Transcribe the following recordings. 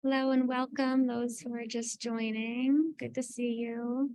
Hello and welcome those who are just joining. Good to see you.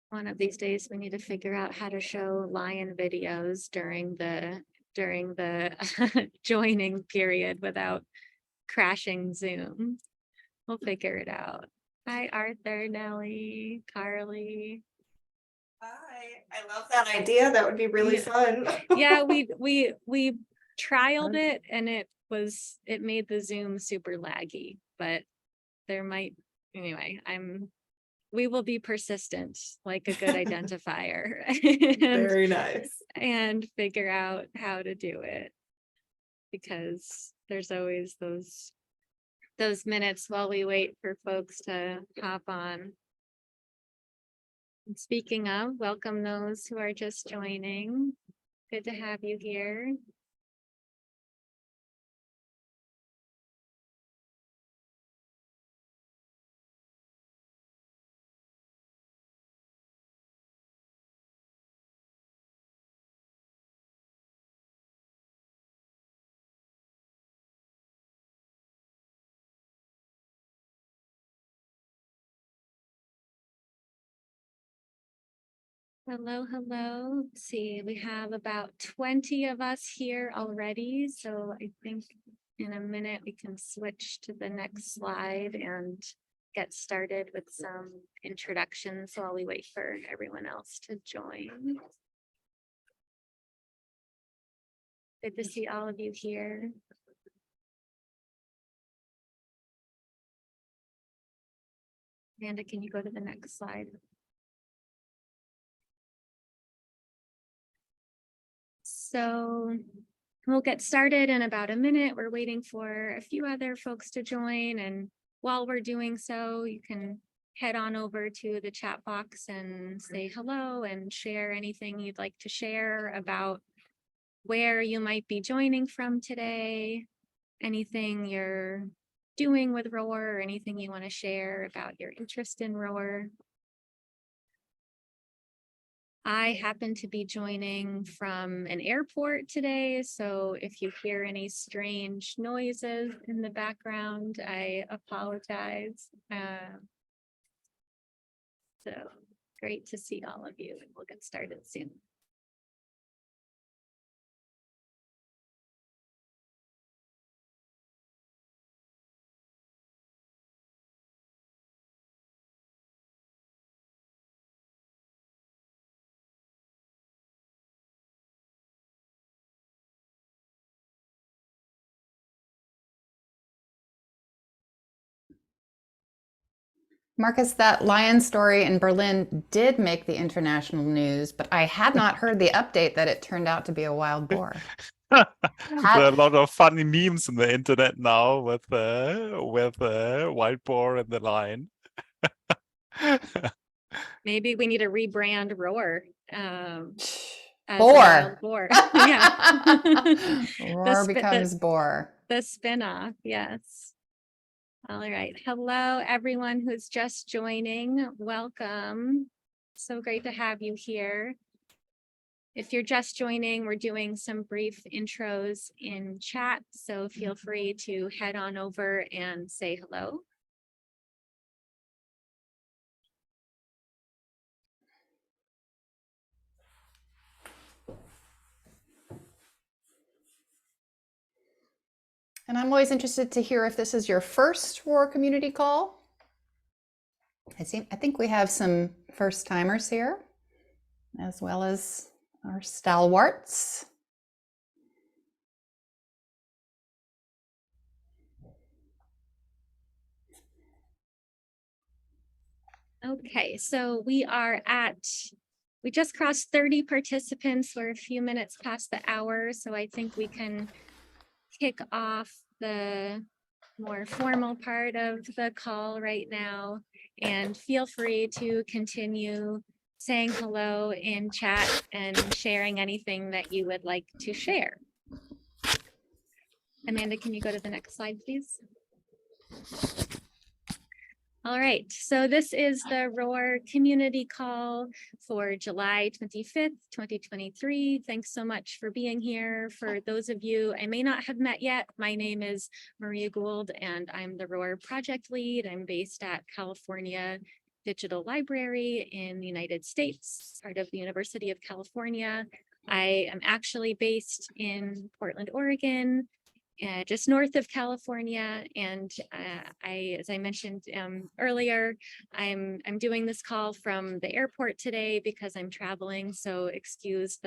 One of these days we need to figure out how to show lion videos during the joining period without crashing Zoom. We'll figure it out. Hi Arthur, Nellie, Carly. Hi, I love that idea. That would be really fun. Yeah, we trialed it and it made the Zoom super laggy, but there might anyway, we will be persistent like a good identifier Very nice. and figure out how to do it, because there's always those minutes while we wait for folks to hop on. And speaking of, welcome those who are just joining. Good to have you here. Hello, hello. Let's see, we have about 20 of us here already, so I think in a minute we can switch to the next slide and get started with some introductions while we wait for everyone else to join. Good to see all of you here. Amanda, can you go to the next slide? So we'll get started in about a minute. We're waiting for a few other folks to join, and while we're doing so, you can head on over to the chat box and say hello and share anything you'd like to share about where you might be joining from today, anything you're doing with ROR, or anything you want to share about your interest in ROR. I happen to be joining from an airport today, so if you hear any strange noises in the background, I apologize. So great to see all of you, and we'll get started soon. Marcus, that lion story in Berlin did make the international news, but I had not heard the update that it turned out to be a wild boar. There are a lot of funny memes on the internet now with wild boar and the lion. Maybe we need to rebrand ROR. Boar. Boar. Yeah. ROR becomes boar. The spinoff, yes. All right. Hello, everyone who's just joining. Welcome. So great to have you here. If you're just joining, we're doing some brief intros in chat, so feel free to head on over and say hello. And I'm always interested to hear if this is your first ROR community call. I think we have some first timers here, as well as our stalwarts. Okay, so we just crossed 30 participants. We're a few minutes past the hour, so I think we can kick off the more formal part of the call right now. And feel free to continue saying hello in chat and sharing anything that you would like to share. Amanda, can you go to the next slide, please? All right, so this is the ROR community call for July 25th, 2023. Thanks so much for being here. For those of you I may not have met yet, my name is Maria Gould and I'm the ROR project lead. I'm based at California Digital Library in the United States, part of the University of California. I am actually based in Portland, Oregon, just north of California, and as I mentioned earlier, I'm doing this call from the airport today because I'm traveling. So excuse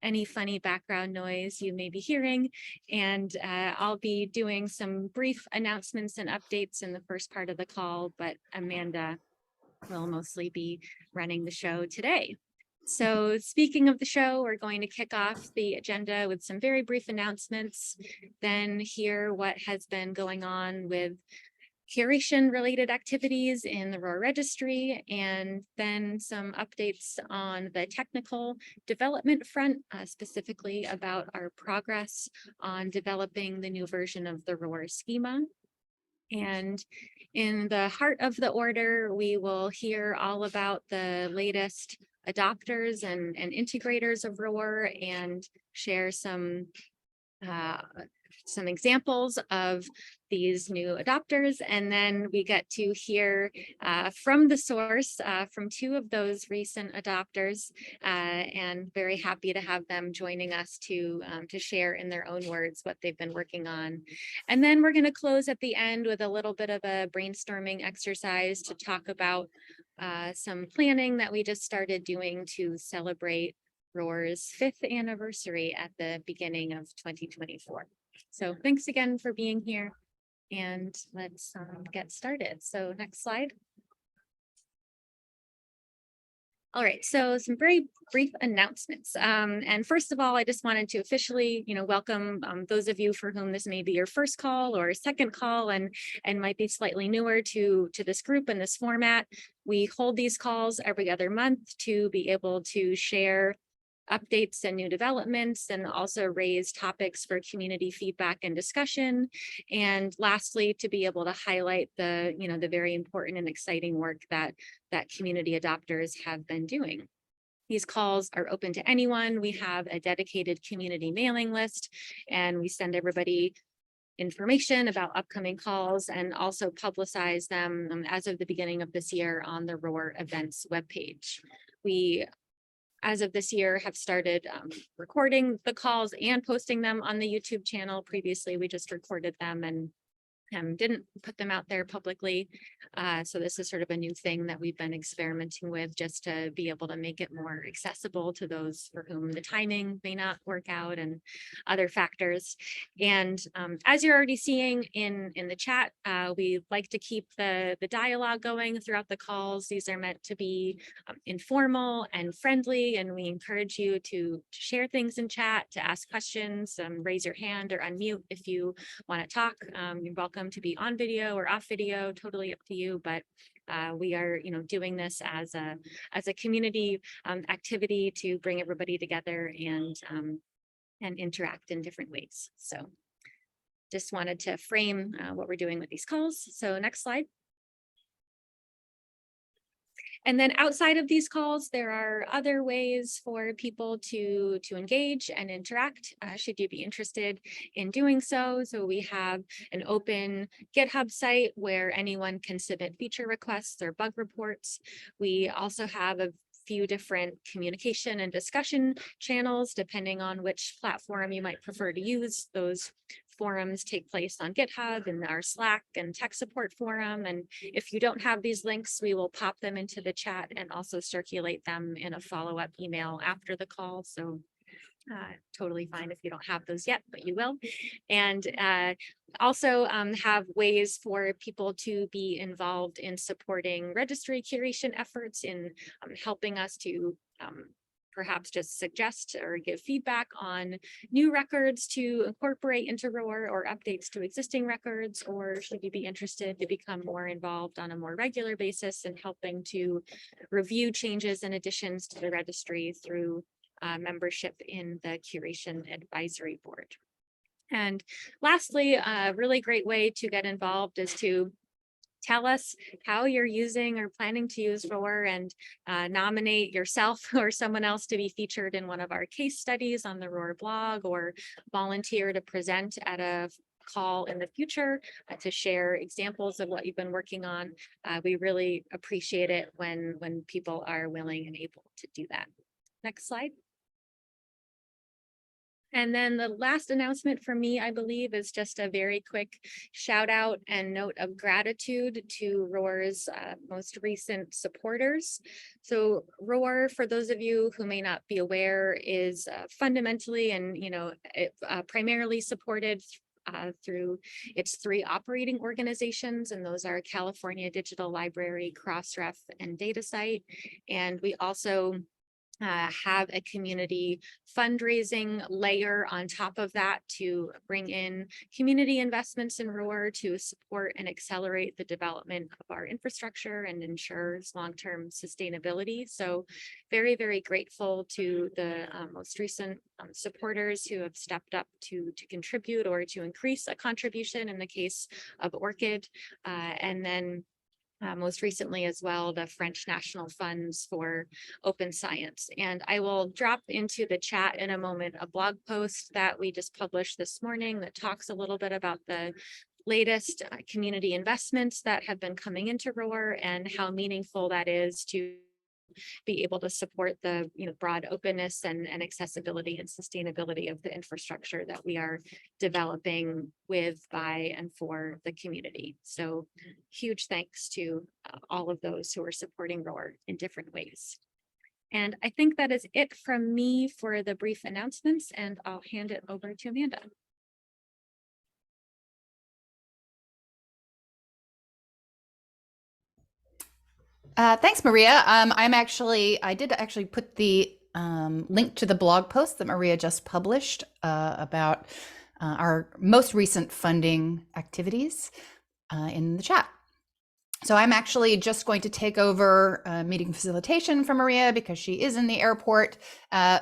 any funny background noise you may be hearing, and I'll be doing some brief announcements and updates in the first part of the call, but Amanda will mostly be running the show today. So speaking of the show, we're going to kick off the agenda with some very brief announcements, then hear what has been going on with curation related activities in the ROR registry, and then some updates on the technical development front, specifically about our progress on developing the new version of the ROR schema. And in the heart of the order, we will hear all about the latest adopters and integrators of ROR and share some examples of these new adopters. And then we get to hear from the source from two of those recent adopters, and very happy to have them joining us to share in their own words what they've been working on. And then we're going to close at the end with a little bit of a brainstorming exercise to talk about some planning that we just started doing to celebrate ROR's 5th anniversary at the beginning of 2024. So thanks again for being here, and let's get started. So next slide. All right, so some very brief announcements. And first of all, I just wanted to officially, welcome those of you for whom this may be your first call or second call and might be slightly newer to this group and this format. We hold these calls every other month to be able to share updates and new developments, and also raise topics for community feedback and discussion. And lastly, to be able to highlight the very important and exciting work that community adopters have been doing. These calls are open to anyone. We have a dedicated community mailing list, and we send everybody information about upcoming calls and also publicize them as of the beginning of this year on the ROR events webpage. We, as of this year, have started recording the calls and posting them on the YouTube channel. Previously, we just recorded them and didn't put them out there publicly. So this is sort of a new thing that we've been experimenting with, just to be able to make it more accessible to those for whom the timing may not work out and other factors. And as you're already seeing in the chat, we like to keep the dialogue going throughout the calls. These are meant to be informal and friendly, and we encourage you to share things in chat, to ask questions, raise your hand or unmute if you want to talk. You're welcome to be on video or off video, totally up to you, but we are doing this as a community activity to bring everybody together and interact in different ways. So just wanted to frame what we're doing with these calls. So next slide. And then outside of these calls, there are other ways for people to engage and interact, should you be interested in doing so. So we have an open GitHub site where anyone can submit feature requests or bug reports. We also have a few different communication and discussion channels, depending on which platform you might prefer to use. Those forums take place on GitHub and our Slack and tech support forum. And if you don't have these links, we will pop them into the chat and also circulate them in a follow-up email after the call. So Totally fine if you don't have those yet, but you will. And also have ways for people to be involved in supporting registry curation efforts, in helping us to perhaps just suggest or give feedback on new records to incorporate into ROR, or updates to existing records, or should you be interested to become more involved on a more regular basis in helping to review changes and additions to the registry through membership in the Curation Advisory Board. And lastly, a really great way to get involved is to tell us how you're using or planning to use ROR, and nominate yourself or someone else to be featured in one of our case studies on the ROR blog, or volunteer to present at a call in the future to share examples of what you've been working on. We really appreciate it when people are willing and able to do that. Next slide. And then the last announcement for me, I believe, is just a very quick shout out and note of gratitude to ROR's most recent supporters. So ROR, for those of you who may not be aware, is fundamentally and primarily supported through its 3 operating organizations, and those are California Digital Library, Crossref, and DataCite. And we also have a community fundraising layer on top of that to bring in community investments in ROR to support and accelerate the development of our infrastructure and ensures long-term sustainability. So very, very grateful to the most recent supporters who have stepped up to contribute or to increase a contribution in the case of ORCID. And then most recently as well, the French National Funds for Open Science. And I will drop into the chat in a moment a blog post that we just published this morning that talks a little bit about the latest community investments that have been coming into ROR, and how meaningful that is to be able to support the broad openness and accessibility and sustainability of the infrastructure that we are developing with, by, and for the community. So huge thanks to all of those who are supporting ROR in different ways. And I think that is it from me for the brief announcements, and I'll hand it over to Amanda. Thanks, Maria. I did actually put the link to the blog post that Maria just published about our most recent funding activities in the chat. So I'm actually just going to take over meeting facilitation from Maria because she is in the airport.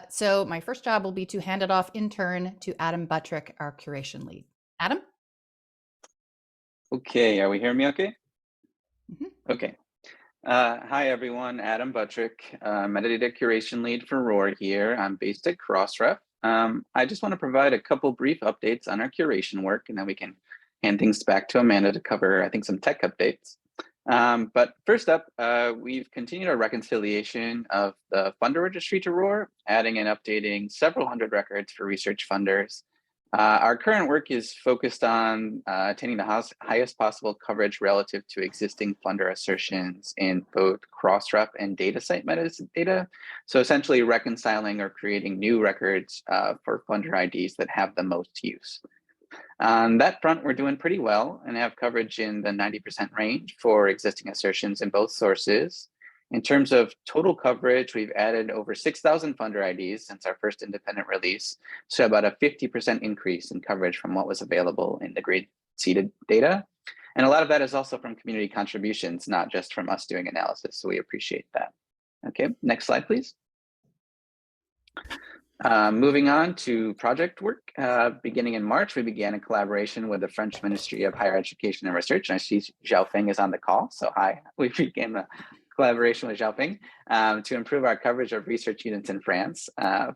So my first job will be to hand it off in turn to Adam Buttrick, our curation lead. Adam? Okay, are we hearing me okay? Mm-hmm. Okay. Hi, everyone. Adam Buttrick, metadata curation lead for ROR here. I'm based at Crossref. I just want to provide a couple brief updates on our curation work, and then we can hand things back to Amanda to cover, I think, some tech updates. But first up, we've continued our reconciliation of the funder registry to ROR, adding and updating several hundred records for research funders. Our current work is focused on attaining the highest possible coverage relative to existing funder assertions in both Crossref and DataCite metadata. So essentially reconciling or creating new records for funder IDs that have the most use. On that front, we're doing pretty well and have coverage in the 90% range for existing assertions in both sources. In terms of total coverage, we've added over 6,000 funder IDs since our first independent release, so about a 50% increase in coverage from what was available in the grade-seeded data. And a lot of that is also from community contributions, not just from us doing analysis, so we appreciate that. Okay, next slide, please. Moving on to project work. Beginning in March, we began a collaboration with the French Ministry of Higher Education and Research. And I see Xiaofeng is on the call, so hi. We began a collaboration with Xiaofeng to improve our coverage of research units in France.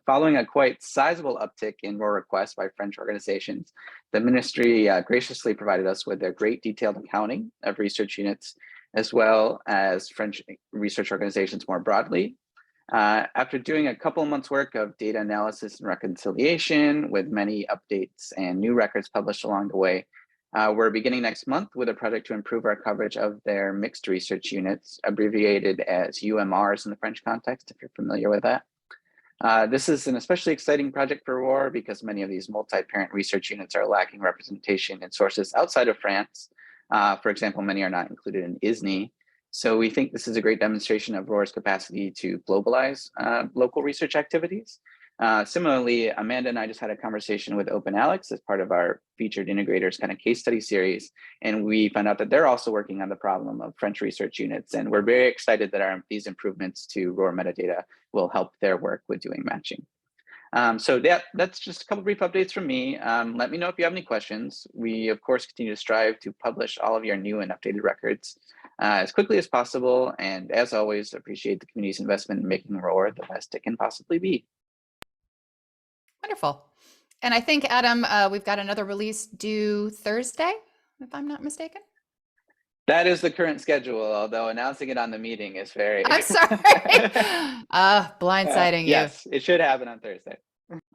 Following a quite sizable uptick in ROR requests by French organizations, the ministry graciously provided us with their great detailed accounting of research units, as well as French research organizations more broadly. After doing a couple of months' work of data analysis and reconciliation with many updates and new records published along the way, we're beginning next month with a project to improve our coverage of their mixed research units, abbreviated as UMRs in the French context, if you're familiar with that. This is an especially exciting project for ROR because many of these multi-parent research units are lacking representation in sources outside of France. For example, many are not included in ISNI. So we think this is a great demonstration of ROR's capacity to globalize local research activities. Similarly, Amanda and I just had a conversation with OpenAlex as part of our featured integrators kind of case study series. And we found out that they're also working on the problem of French research units. And we're very excited that these improvements to ROR metadata will help their work with doing matching. So that's just a couple brief updates from me. Let me know if you have any questions. We, of course, continue to strive to publish all of your new and updated records as quickly as possible. And as always, appreciate the community's investment in making ROR the best it can possibly be. Wonderful. And I think, Adam, we've got another release due Thursday, if I'm not mistaken. That is the current schedule, although announcing it on the meeting is very... I'm sorry. Blindsiding you. Yes, it should happen on Thursday.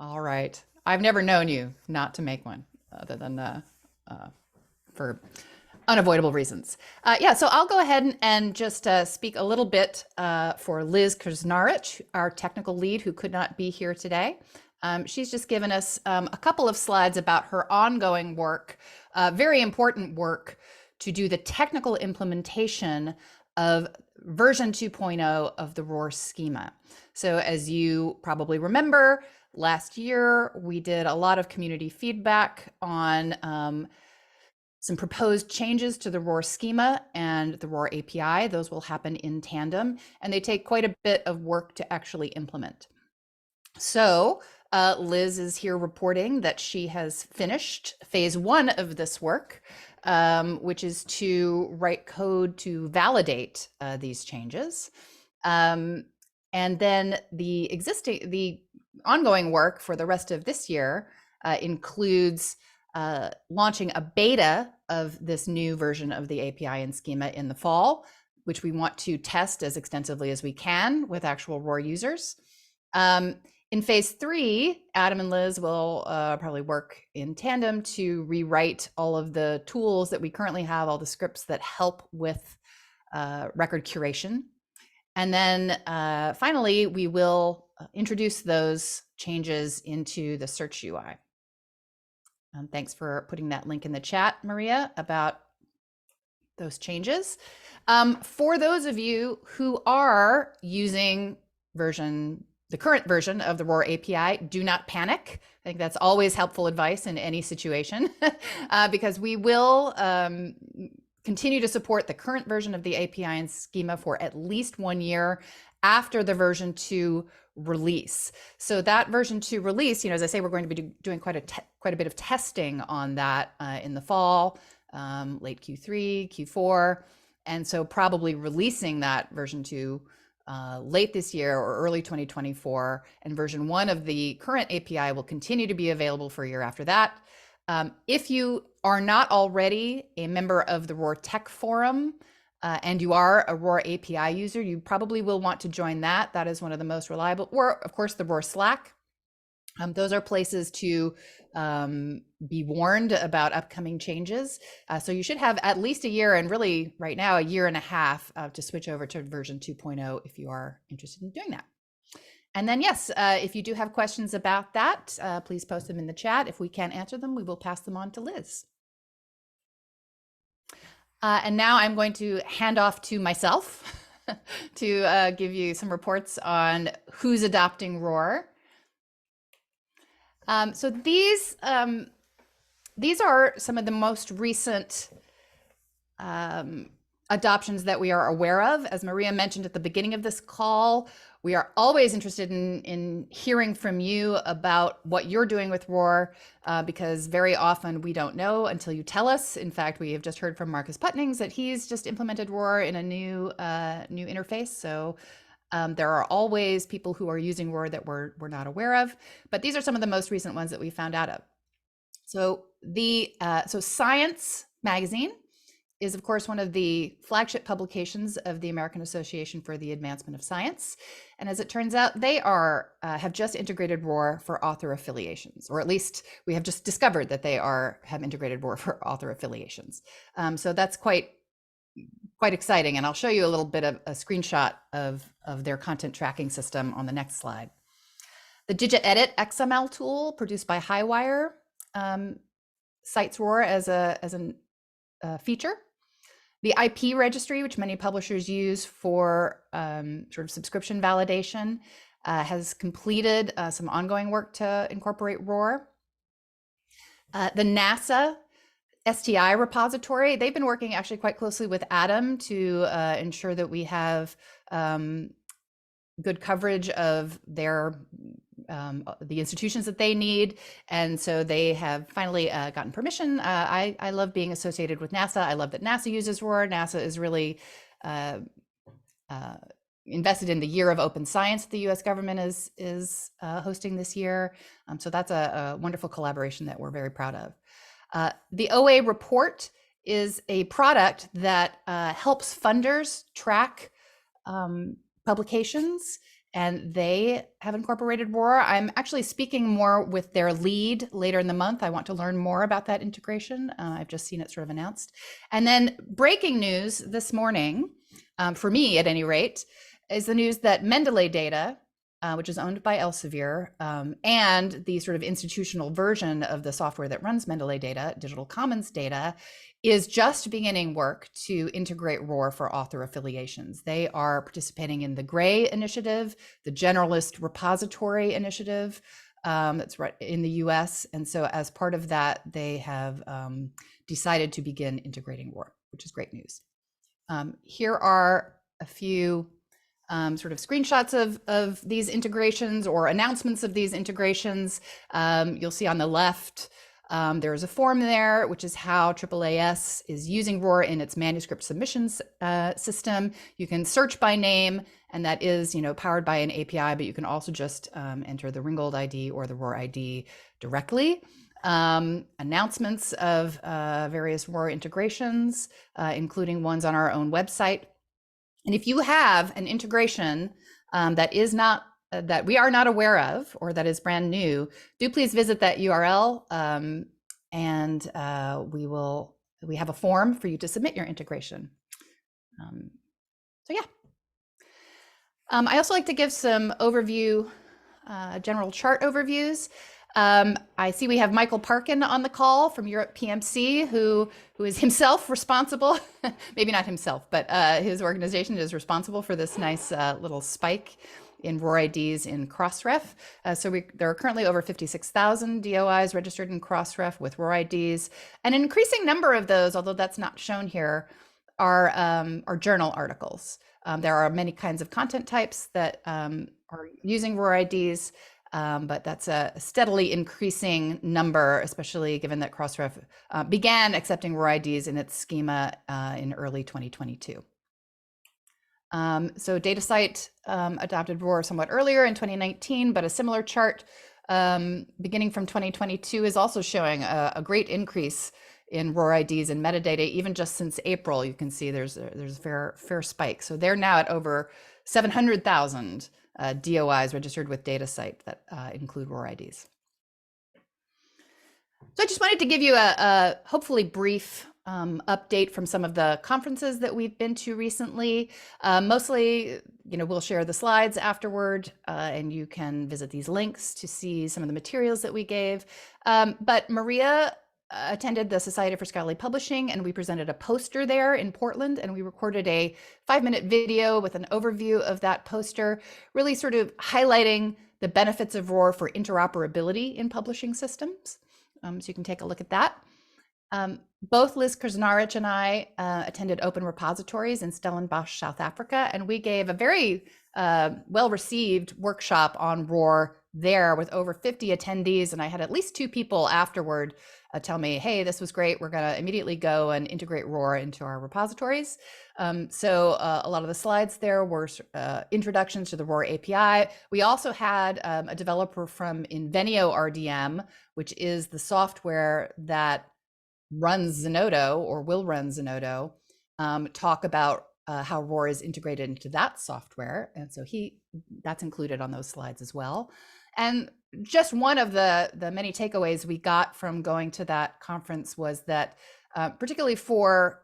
All right. I've never known you not to make one other than for unavoidable reasons. Yeah, so I'll go ahead and just speak a little bit for Liz Krznaric, our technical lead who could not be here today. She's just given us a couple of slides about her ongoing work, very important work to do the technical implementation of version 2.0 of the ROR schema. So as you probably remember, last year we did a lot of community feedback on some proposed changes to the ROR schema and the ROR API. Those will happen in tandem, and they take quite a bit of work to actually implement. So Liz is here reporting that she has finished phase 1 of this work, which is to write code to validate these changes. And then the ongoing work for the rest of this year includes launching a beta of this new version of the API and schema in the fall, which we want to test as extensively as we can with actual ROR users. In phase 3, Adam and Liz will probably work in tandem to rewrite all of the tools that we currently have, all the scripts that help with record curation. And then finally, we will introduce those changes into the search UI. Thanks for putting that link in the chat, Maria, about those changes. For those of you who are using the current version of the ROR API, do not panic. I think that's always helpful advice in any situation, because we will continue to support the current version of the API and schema for at least 1 year after the version 2 release. So that version 2 release, as I say, we're going to be doing quite a bit of testing on that in the fall, late Q3, Q4, and so probably releasing that version 2 late this year or early 2024, and version 1 of the current API will continue to be available for a year after that. If you are not already a member of the ROR Tech Forum and you are a ROR API user, you probably will want to join that. That is one of the most reliable, or of course the ROR Slack. Those are places to be warned about upcoming changes. So you should have at least a year, and really right now, 1.5 years to switch over to version 2.0 if you are interested in doing that. And then, yes, if you do have questions about that, please post them in the chat. If we can't answer them, we will pass them on to Liz. And now I'm going to hand off to myself to give you some reports on who's adopting ROR. So these are some of the most recent adoptions that we are aware of. As Maria mentioned at the beginning of this call, we are always interested in hearing from you about what you're doing with ROR, because very often we don't know until you tell us. In fact, we have just heard from Marcus Putnings that he's just implemented ROR in a new interface. So there are always people who are using ROR that we're not aware of, but these are some of the most recent ones that we found out of. So so Science Magazine is, of course, one of the flagship publications of the American Association for the Advancement of Science. And as it turns out, they have just integrated ROR for author affiliations, or at least we have just discovered that they have integrated ROR for author affiliations. So that's quite exciting. And I'll show you a little bit of a screenshot of their content tracking system on the next slide. The DigitEdit XML tool produced by Highwire cites ROR as a feature. The IP registry, which many publishers use for sort of subscription validation, has completed some ongoing work to incorporate ROR. The NASA STI repository, they've been working actually quite closely with Adam to ensure that we have good coverage of their the institutions that they need. And so they have finally gotten permission. I love being associated with NASA. I love that NASA uses ROR. NASA is really invested in the Year of Open Science the US government is hosting this year. So that's a wonderful collaboration that we're very proud of. The OA report is a product that helps funders track publications, and they have incorporated ROR. I'm actually speaking more with their lead later in the month. I want to learn more about that integration. I've just seen it sort of announced. And then breaking news this morning, for me at any rate, is the news that Mendeley Data, which is owned by Elsevier, and the sort of institutional version of the software that runs Mendeley Data, Digital Commons Data, is just beginning work to integrate ROR for author affiliations. They are participating in the GRAY initiative, the Generalist Repository initiative, that's right in the US. And so as part of that, they have decided to begin integrating ROR, which is great news. Here are a few sort of screenshots of these integrations or announcements of these integrations. You'll see on the left, there's a form there, which is how AAAS is using ROR in its manuscript submissions system. You can search by name, and that is, powered by an API, but you can also just enter the Ringgold ID or the ROR ID directly. Announcements of various ROR integrations, including ones on our own website. And if you have an integration that we are not aware of, or that is brand new, do please visit that URL, and we have a form for you to submit your integration. So yeah. I also like to give some overview, general chart overviews. I see we have Michael Parkin on the call from Europe PMC, who is himself responsible, maybe not himself, but his organization is responsible for this nice little spike in ROR IDs in Crossref. There are currently over 56,000 DOIs registered in Crossref with ROR IDs. And an increasing number of those, although that's not shown here, are journal articles. There are many kinds of content types that are using ROR IDs. But that's a steadily increasing number, especially given that Crossref began accepting ROR IDs in its schema in early 2022. So DataCite adopted ROR somewhat earlier in 2019, but a similar chart beginning from 2022 is also showing a great increase in ROR IDs and metadata. Even just since April, you can see there's a fair spike. So they're now at over 700,000 DOIs registered with DataCite that include ROR IDs. So I just wanted to give you a hopefully brief update from some of the conferences that we've been to recently. Mostly, we'll share the slides afterward, and you can visit these links to see some of the materials that we gave. But Maria attended the Society for Scholarly Publishing, and we presented a poster there in Portland, and we recorded a 5-minute video with an overview of that poster, really sort of highlighting the benefits of ROR for interoperability in publishing systems. So you can take a look at that. Both Liz Krznaric and I attended Open Repositories in Stellenbosch, South Africa, and we gave a very well-received workshop on ROR there with over 50 attendees, and I had at least 2 people afterward tell me, hey, this was great. We're going to immediately go and integrate ROR into our repositories. So a lot of the slides there were introductions to the ROR API. We also had a developer from Invenio RDM, which is the software that runs Zenodo or will run Zenodo, talk about how ROR is integrated into that software. And so that's included on those slides as well. And just one of the many takeaways we got from going to that conference was that particularly for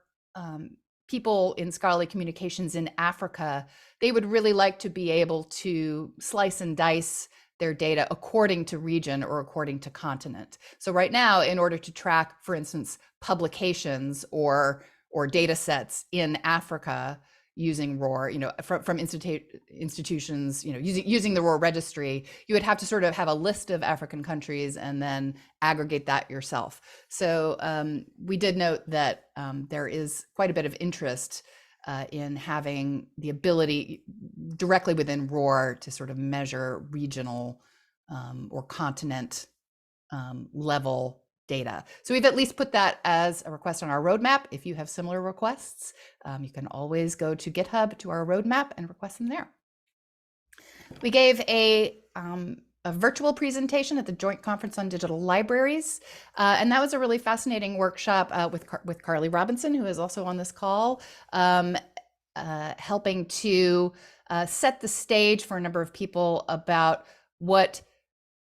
people in scholarly communications in Africa, they would really like to be able to slice and dice their data according to region or according to continent. So right now, in order to track, for instance, publications or data sets in Africa using ROR, from institutions, using the ROR registry, you would have to sort of have a list of African countries and then aggregate that yourself. So we did note that there is quite a bit of interest in having the ability directly within ROR to sort of measure regional or continent level data. So we've at least put that as a request on our roadmap. If you have similar requests, you can always go to GitHub to our roadmap and request them there. We gave a virtual presentation at the Joint Conference on Digital Libraries, and that was a really fascinating workshop with Carly Robinson, who is also on this call, helping to set the stage for a number of people about what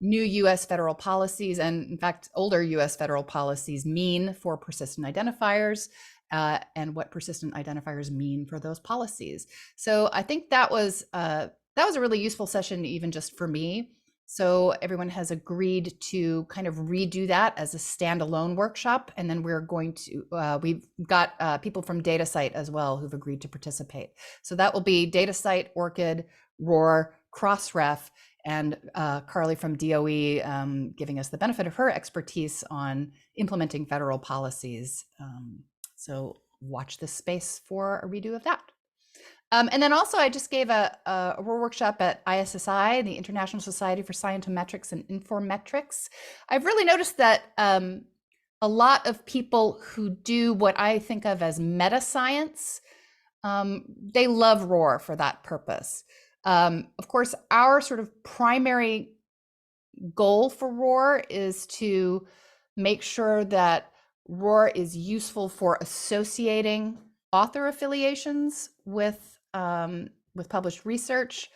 new US federal policies, and in fact, older US federal policies, mean for persistent identifiers, and what persistent identifiers mean for those policies. So I think that was a really useful session, even just for me. So everyone has agreed to kind of redo that as a standalone workshop. And then we're going to, we've got people from DataCite as well who've agreed to participate. So that will be DataCite, ORCID, ROR, Crossref, and Carly from DOE giving us the benefit of her expertise on implementing federal policies. So watch this space for a redo of that. And then also I just gave a ROR workshop at ISSI, the International Society for Scientometrics and Informetrics. I've really noticed that a lot of people who do what I think of as meta science, they love ROR for that purpose. Of course, our sort of primary goal for ROR is to make sure that ROR is useful for associating author affiliations with published research,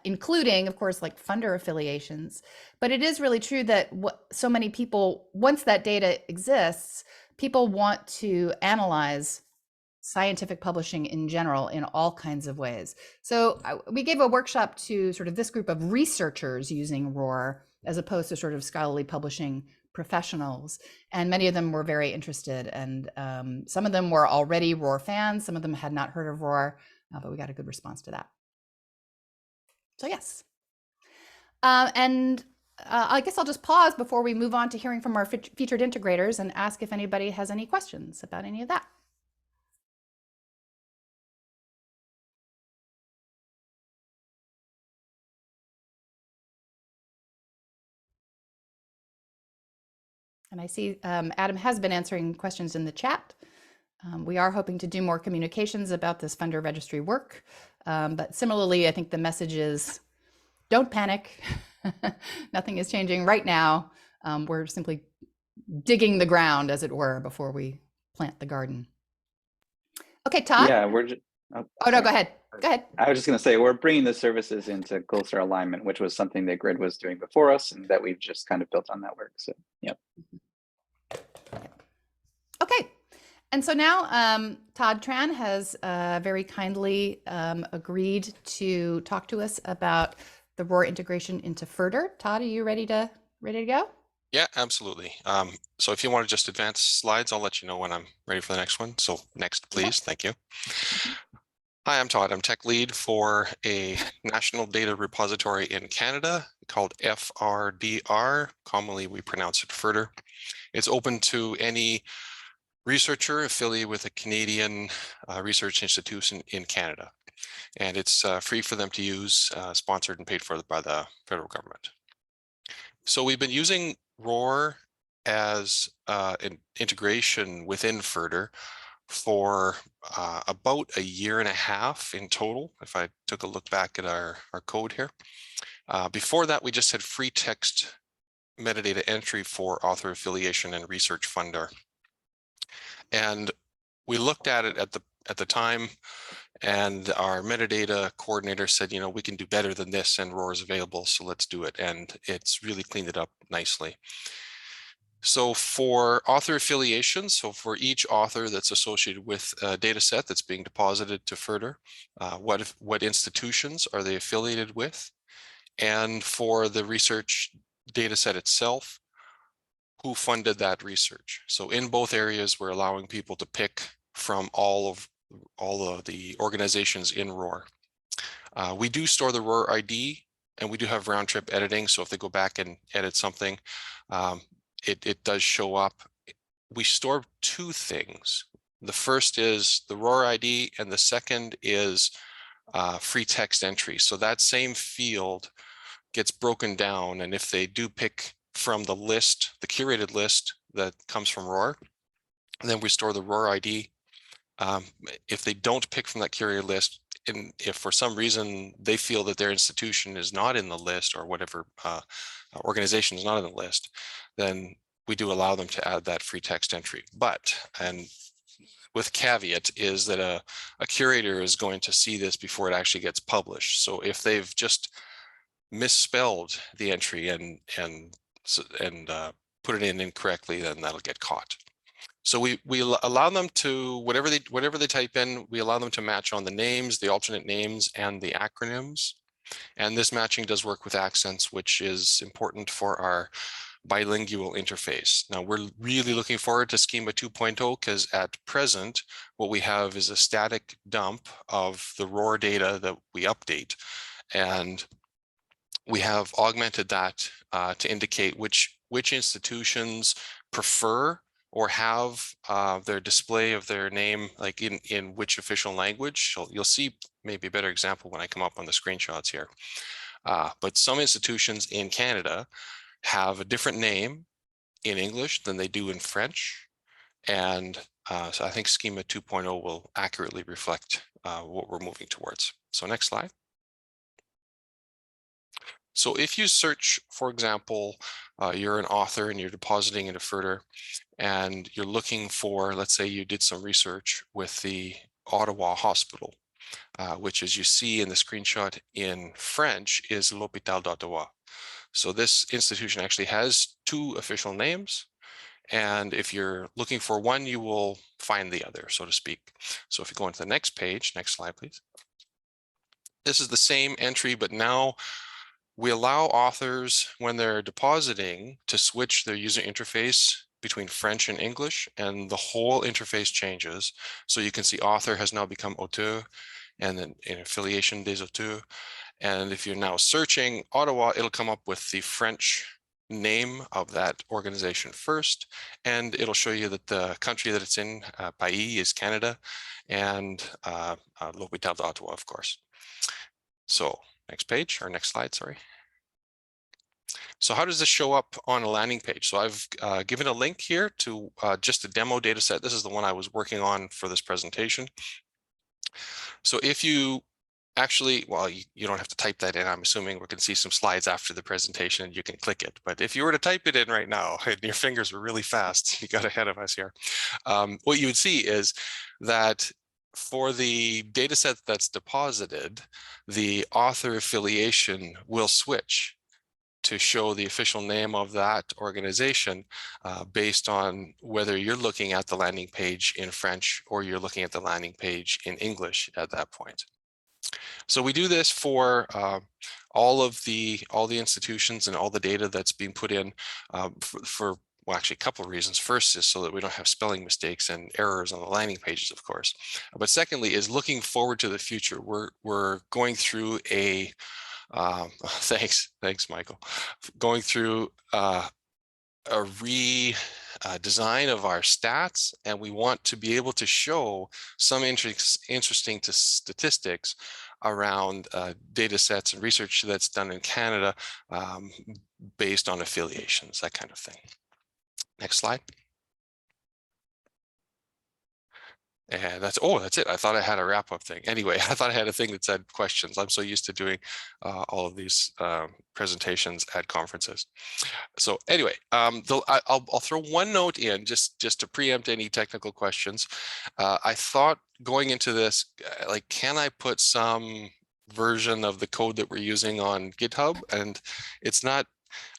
including, of course, like funder affiliations. But it is really true that so many people, once that data exists, people want to analyze scientific publishing in general in all kinds of ways. So we gave a workshop to sort of this group of researchers using ROR as opposed to sort of scholarly publishing professionals. And many of them were very interested. And some of them were already ROR fans. Some of them had not heard of ROR, but we got a good response to that. So yes. I guess I'll just pause before we move on to hearing from our featured integrators and ask if anybody has any questions about any of that. And I see Adam has been answering questions in the chat. We are hoping to do more communications about this funder registry work. But similarly, I think the message is, don't panic. Nothing is changing right now. We're simply digging the ground, as it were, before we plant the garden. Okay, Todd? Yeah, we're just, oh no, go ahead. Go ahead. I was just going to say, we're bringing the services into closer alignment, which was something that Grid was doing before us, and that we've just kind of built on that work. So, yep. Okay. And so now Todd Tran has very kindly agreed to talk to us about the ROR integration into FRDR. Todd, are you ready to go? Yeah, absolutely. So if you want to just advance slides, I'll let you know when I'm ready for the next one. So next, please. Thank you. Hi, I'm Todd. I'm tech lead for a national data repository in Canada called FRDR. Commonly, we pronounce it FRDR. It's open to any researcher affiliated with a Canadian research institution in Canada. And it's free for them to use, sponsored and paid for by the federal government. So we've been using ROR as an integration within FRDR for about a year and a half in total, if I took a look back at our code here. Before that, we just had free text metadata entry for author affiliation and research funder. And we looked at it at the time, and our metadata coordinator said, you know, we can do better than this, and ROR is available, so let's do it. And it's really cleaned it up nicely. So for author affiliation, so for each author that's associated with a data set that's being deposited to FRDR, what institutions are they affiliated with? and for the research data set itself, who funded that research. So in both areas, we're allowing people to pick from all of the organizations in ROR. We do store the ROR ID, and we do have round trip editing. So if they go back and edit something, it does show up. We store two things. The first is the ROR ID, and the second is free text entry. So that same field gets broken down, and if they do pick from the list, the curated list that comes from ROR, then we store the ROR ID. If they don't pick from that curated list, and if for some reason they feel that their institution is not in the list, or whatever organization is not in the list, then we do allow them to add that free text entry. But, and with caveat, is that a curator is going to see this before it actually gets published. So if they've just misspelled the entry and put it in incorrectly, then that'll get caught. So we allow them to, whatever they type in, we allow them to match on the names, the alternate names, and the acronyms. And this matching does work with accents, which is important for our bilingual interface. Now we're really looking forward to Schema 2.0, because at present, what we have is a static dump of the ROR data that we update. And we have augmented that to indicate which institutions prefer or have their display of their name like in which official language. So you'll see maybe a better example when I come up on the screenshots here. But some institutions in Canada have a different name in English than they do in French. And so I think Schema 2.0 will accurately reflect what we're moving towards. So next slide. So if you search, for example, you're an author and you're depositing into FRDR, and you're looking for, let's say you did some research with the Ottawa Hospital, which, as you see in the screenshot in French, is L'Hôpital d'Ottawa. So this institution actually has two official names. And if you're looking for one, you will find the other, so to speak. So if you go into the next page, next slide, please. This is the same entry, but now we allow authors, when they're depositing, to switch their user interface between French and English, and the whole interface changes. So you can see author has now become auteur, and then in affiliation des auteurs. And if you're now searching Ottawa, it'll come up with the French name of that organization first, and it'll show you that the country that it's in, pays, is Canada, and L'Hôpital d'Ottawa, of course. So next page, or next slide, sorry. So how does this show up on a landing page? So I've given a link here to just a demo data set. This is the one I was working on for this presentation. So if you actually, well, you don't have to type that in. I'm assuming we can see some slides after the presentation and you can click it. But if you were to type it in right now, and your fingers were really fast, you got ahead of us here. What you would see is that for the data set that's deposited, the author affiliation will switch to show the official name of that organization based on whether you're looking at the landing page in French or you're looking at the landing page in English at that point. So we do this for all the institutions and all the data that's being put in for well, actually a couple of reasons. First is so that we don't have spelling mistakes and errors on the landing pages, of course. But secondly is looking forward to the future. We're going through a thanks, Michael. Going through a redesign of our stats, and we want to be able to show some interesting statistics around data sets and research that's done in Canada based on affiliations, that kind of thing. Next slide. And that's it. I thought I had a wrap-up thing. Anyway, I thought I had a thing that said questions. I'm so used to doing all of these presentations at conferences. So anyway, I'll throw one note in just to preempt any technical questions. I thought going into this, like, can I put some version of the code that we're using on GitHub? And it's not.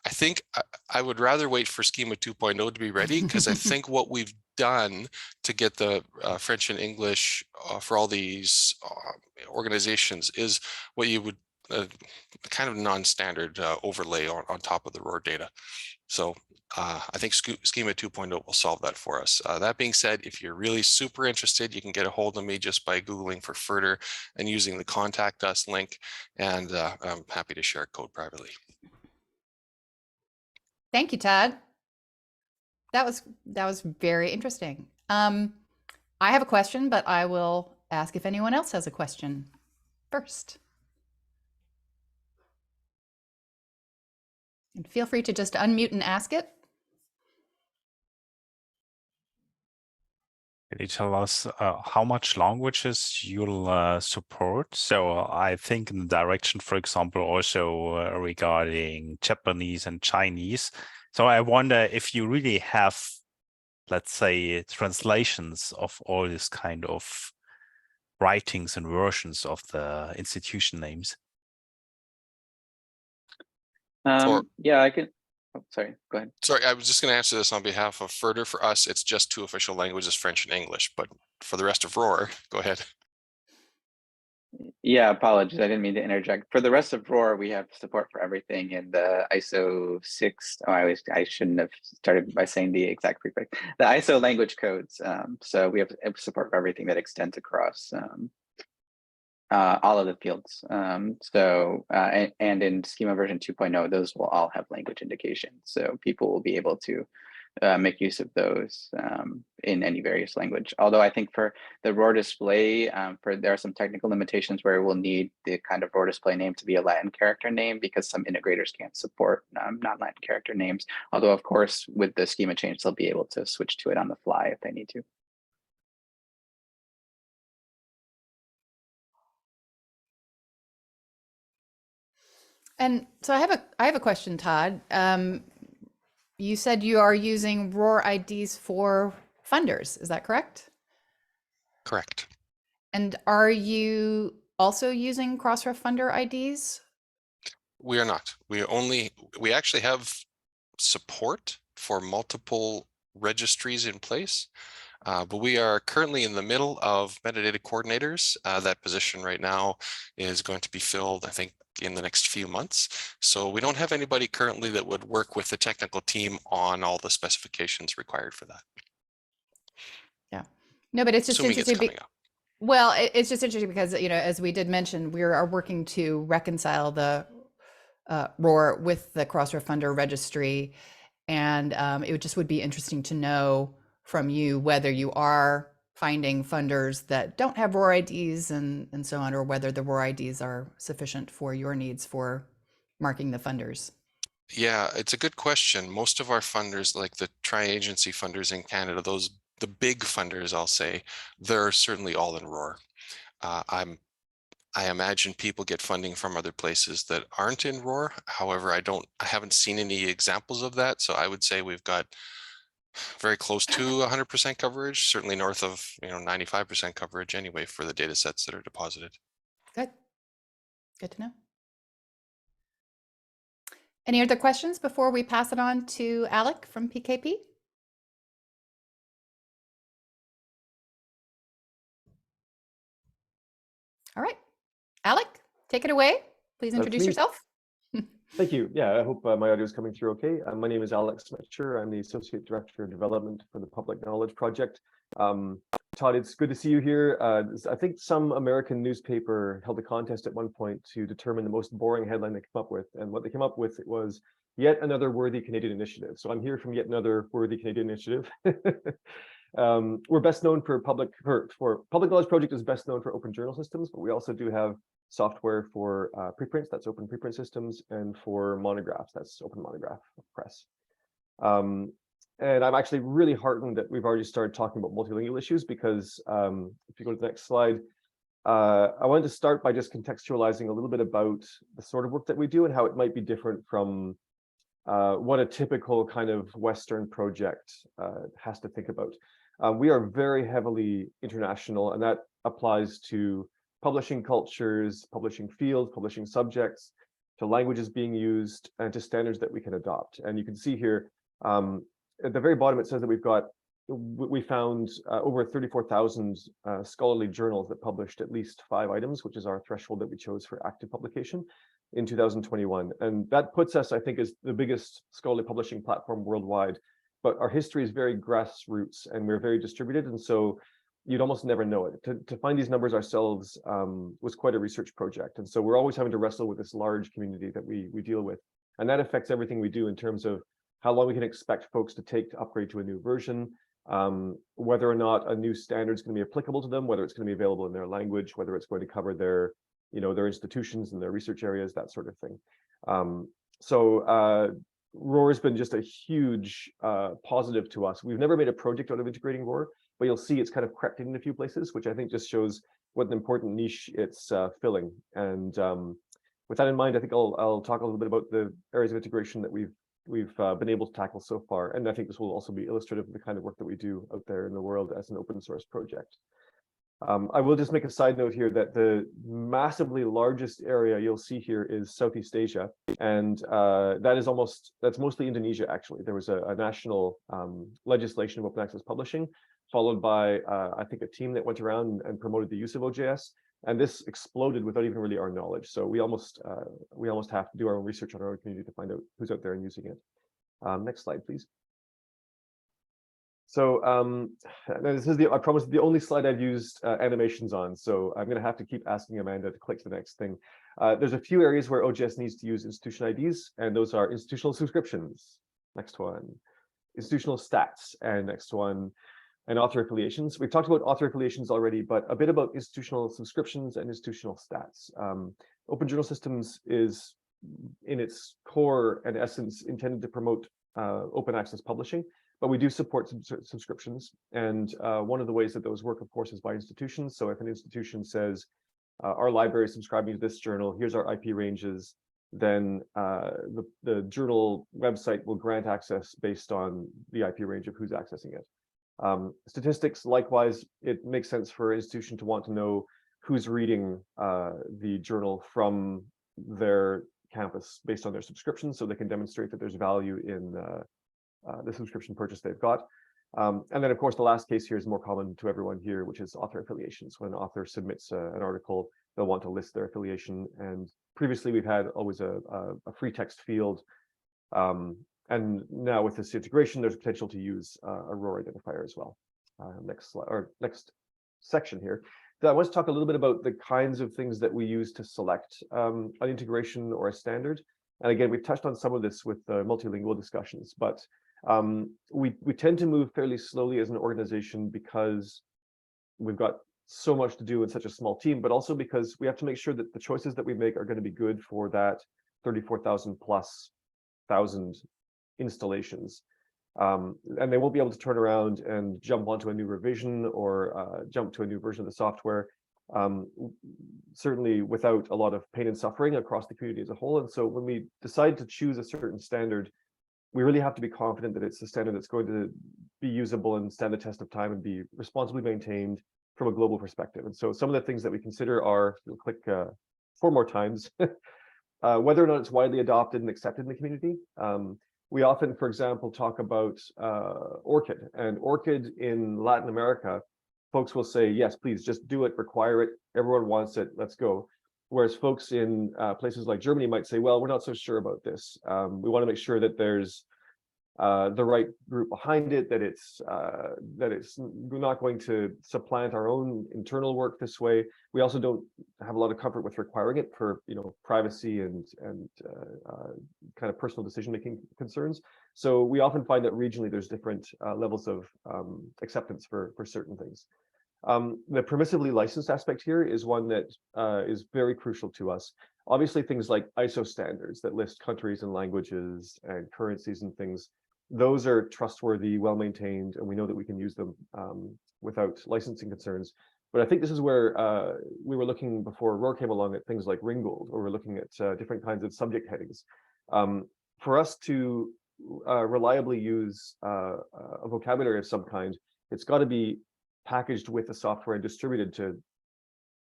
I think I would rather wait for Schema 2.0 to be ready, because I think what we've done to get the French and English for all these organizations is what you would kind of non-standard overlay on top of the ROR data. So I think Schema 2.0 will solve that for us. That being said, if you're really super interested, you can get a hold of me just by Googling for FRDR and using the contact us link, and I'm happy to share code privately. Thank you, Todd. That was very interesting. I have a question, but I will ask if anyone else has a question first. And feel free to just unmute and ask it. Can you tell us how much languages you'll support? So I think in the direction, for example, also regarding Japanese and Chinese. So I wonder if you really have, let's say, translations of all this kind of writings and versions of the institution names. Yeah, I can. Oh, sorry, go ahead. Sorry, I was just going to answer this on behalf of FRDR. For us, it's just 2 official languages, French and English. But for the rest of ROR, go ahead. Yeah, apologies. I didn't mean to interject. For the rest of ROR, we have support for everything in the ISO 6. Oh, I shouldn't have started by saying the exact prefix. The ISO language codes. So we have support for everything that extends across all of the fields. And in Schema version 2.0, those will all have language indications. So people will be able to make use of those in any various language. Although I think for the ROR display, there are some technical limitations where we'll need the kind of ROR display name to be a Latin character name, because some integrators can't support non-Latin character names. Although, of course, with the schema change, they'll be able to switch to it on the fly if they need to. And so I have a question, Todd. You said you are using ROR IDs for funders. Is that correct? Correct. And are you also using Crossref funder IDs? We are not. We actually have support for multiple registries in place, but we are currently in the middle of metadata coordinators. That position right now is going to be filled, I think, in the next few months. So we don't have anybody currently that would work with the technical team on all the specifications required for that. Yeah. No, but it's just Assuming it's interesting. coming up. Well, it's just interesting because, you know, as we did mention, we are working to reconcile the ROR with the Crossref funder registry. And it just would be interesting to know from you whether you are finding funders that don't have ROR IDs and so on, or whether the ROR IDs are sufficient for your needs for marking the funders. Yeah, it's a good question. Most of our funders, like the tri-agency funders in Canada, the big funders, I'll say, they're certainly all in ROR. I imagine people get funding from other places that aren't in ROR. However, I haven't seen any examples of that. So I would say we've got very close to 100% coverage, certainly north of 95% coverage anyway for the data sets that are deposited. Good. Good to know. Any other questions before we pass it on to Alec from PKP? All right. Alec, take it away. Please introduce yourself. Thank you. Yeah, I hope my audio is coming through okay. My name is Alex Smetcher. I'm the Associate Director of Development for the Public Knowledge Project. Todd, it's good to see you here. I think some American newspaper held a contest at one point to determine the most boring headline they came up with. And what they came up with was yet another worthy Canadian initiative. So I'm here from yet another worthy Canadian initiative. We're best known for Public Knowledge Project is best known for open journal systems, but we also do have software for preprints, that's open preprint systems, and for monographs, that's open monograph press. And I'm actually really heartened that we've already started talking about multilingual issues, because if you go to the next slide, I wanted to start by just contextualizing a little bit about the sort of work that we do and how it might be different from what a typical kind of Western project has to think about. We are very heavily international, and that applies to publishing cultures, publishing fields, publishing subjects, to languages being used, and to standards that we can adopt. And you can see here, at the very bottom, it says that we've got we found over 34,000 scholarly journals that published at least 5 items, which is our threshold that we chose for active publication in 2021. And that puts us, I think, as the biggest scholarly publishing platform worldwide. But our history is very grassroots and we're very distributed. And so you'd almost never know it. To find these numbers ourselves was quite a research project. And so we're always having to wrestle with this large community that we deal with. And that affects everything we do in terms of how long we can expect folks to take to upgrade to a new version, whether or not a new standard is going to be applicable to them, whether it's going to be available in their language, whether it's going to cover their, their institutions and their research areas, that sort of thing. ROR has been just a huge positive to us. We've never made a project out of integrating ROR, but you'll see it's kind of crept in a few places, which I think just shows what an important niche it's filling. And with that in mind, I think I'll talk a little bit about the areas of integration that we've been able to tackle so far. And I think this will also be illustrative of the kind of work that we do out there in the world as an open source project. I will just make a side note here that the massively largest area you'll see here is Southeast Asia. And that's mostly Indonesia, actually. There was a national legislation of open access publishing, followed by, I think, a team that went around and promoted the use of OJS. And this exploded without even really our knowledge. So we almost have to do our own research on our own community to find out who's out there and using it. Next slide, please. So this is I promise, the only slide I've used animations on. So I'm going to have to keep asking Amanda to click to the next thing. There's a few areas where OJS needs to use institution IDs, and those are institutional subscriptions. Next one. Institutional stats, and next one. And author affiliations. We've talked about author affiliations already, but a bit about institutional subscriptions and institutional stats. Open Journal Systems is, in its core and essence, intended to promote open access publishing, but we do support subscriptions. And one of the ways that those work, of course, is by institutions. So if an institution says, our library is subscribing to this journal, here's our IP ranges, then the journal website will grant access based on the IP range of who's accessing it. Statistics, likewise, it makes sense for an institution to want to know who's reading the journal from their campus based on their subscription, so they can demonstrate that there's value in the subscription purchase they've got. And then, of course, the last case here is more common to everyone here, which is author affiliations. When an author submits an article, they'll want to list their affiliation. And previously, we've had always a free text field. And now with this integration, there's potential to use a ROR identifier as well. Next slide, or next section here. So I want to talk a little bit about the kinds of things that we use to select an integration or a standard. And again, we've touched on some of this with the multilingual discussions, but we tend to move fairly slowly as an organization because we've got so much to do in such a small team, but also because we have to make sure that the choices that we make are going to be good for that 34,000 plus thousand installations. And they won't be able to turn around and jump onto a new revision or jump to a new version of the software, certainly without a lot of pain and suffering across the community as a whole. And so when we decide to choose a certain standard, we really have to be confident that it's a standard that's going to be usable and stand the test of time and be responsibly maintained from a global perspective. And so some of the things that we consider are, we'll click 4 more times, whether or not it's widely adopted and accepted in the community. We often, for example, talk about ORCID, and ORCID in Latin America, folks will say, yes, please just do it, require it, everyone wants it, let's go. Whereas folks in places like Germany might say, well, we're not so sure about this. We want to make sure that there's the right group behind it, that it's not going to supplant our own internal work this way. We also don't have a lot of comfort with requiring it for privacy and kind of personal decision-making concerns. So we often find that regionally there's different levels of acceptance for certain things. The permissively licensed aspect here is one that is very crucial to us. Obviously, things like ISO standards that list countries and languages and currencies and things, those are trustworthy, well-maintained, and we know that we can use them without licensing concerns. But I think this is where we were looking before ROR came along at things like Ringgold, or we're looking at different kinds of subject headings. For us to reliably use a vocabulary of some kind, it's got to be packaged with the software and distributed to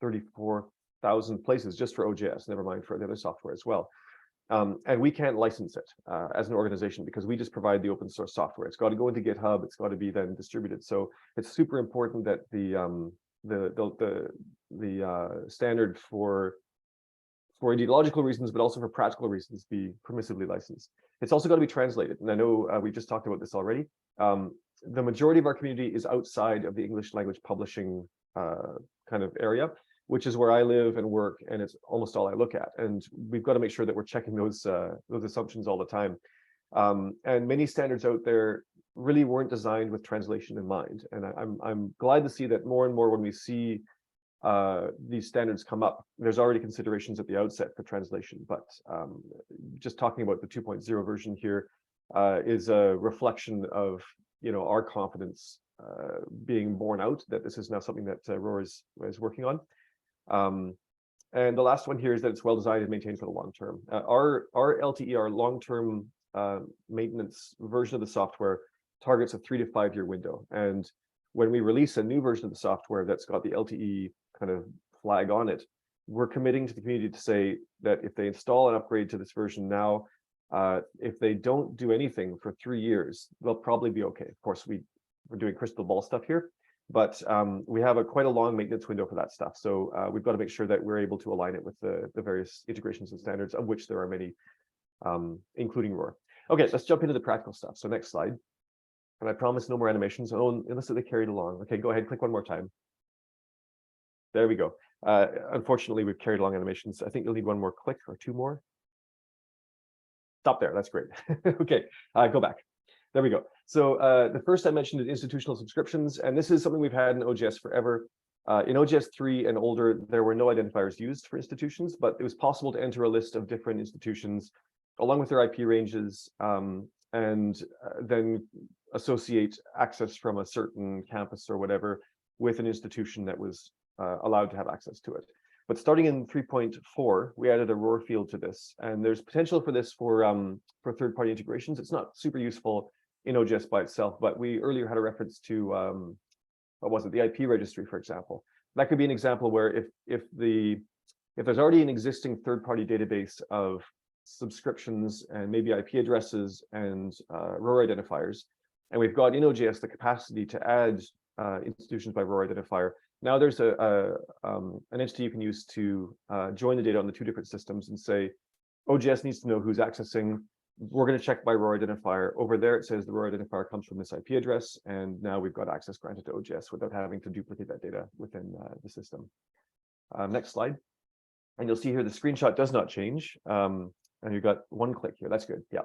34,000 places just for OJS, never mind for the other software as well. And we can't license it as an organization because we just provide the open source software. It's got to go into GitHub. It's got to be then distributed. So it's super important that the standard for ideological reasons, but also for practical reasons, be permissively licensed. It's also got to be translated. And I know we just talked about this already. The majority of our community is outside of the English language publishing kind of area, which is where I live and work, and it's almost all I look at. And we've got to make sure that we're checking those assumptions all the time. And many standards out there really weren't designed with translation in mind. And I'm glad to see that more and more when we see these standards come up, there's already considerations at the outset for translation. But just talking about the 2.0 version here is a reflection of our confidence being borne out that this is now something that ROR is working on. And the last one here is that it's well designed and maintained for the long term. Our LTE, our long-term maintenance version of the software, targets a 3 to 5 year window. And when we release a new version of the software that's got the LTE kind of flag on it, we're committing to the community to say that if they install and upgrade to this version now, if they don't do anything for 3 years, they'll probably be okay. Of course, we're doing crystal ball stuff here, but we have quite a long maintenance window for that stuff. So we've got to make sure that we're able to align it with the various integrations and standards, of which there are many, including ROR. Okay, let's jump into the practical stuff. So next slide. And I promise no more animations, unless they carried along. Okay, go ahead, click one more time. There we go. Unfortunately, we've carried along animations. I think you'll need one more click or 2 more. Stop there, that's great. Okay, go back. There we go. So the first I mentioned is institutional subscriptions, and this is something we've had in OJS forever. In OJS 3 and older, there were no identifiers used for institutions, but it was possible to enter a list of different institutions along with their IP ranges, and then associate access from a certain campus or whatever with an institution that was allowed to have access to it. But starting in 3.4, we added a ROR field to this, and there's potential for this for third-party integrations. It's not super useful in OJS by itself, but we earlier had a reference to what was it, the IP registry, for example. That could be an example where if there's already an existing third-party database of subscriptions and maybe IP addresses and ROR identifiers, and we've got in OJS the capacity to add institutions by ROR identifier. Now there's an entity you can use to join the data on the 2 different systems and say, OJS needs to know who's accessing. We're going to check by ROR identifier. Over there, it says the ROR identifier comes from this IP address, and now we've got access granted to OJS without having to duplicate that data within the system. Next slide. And you'll see here the screenshot does not change. And you've got 1 click here. That's good. Yeah.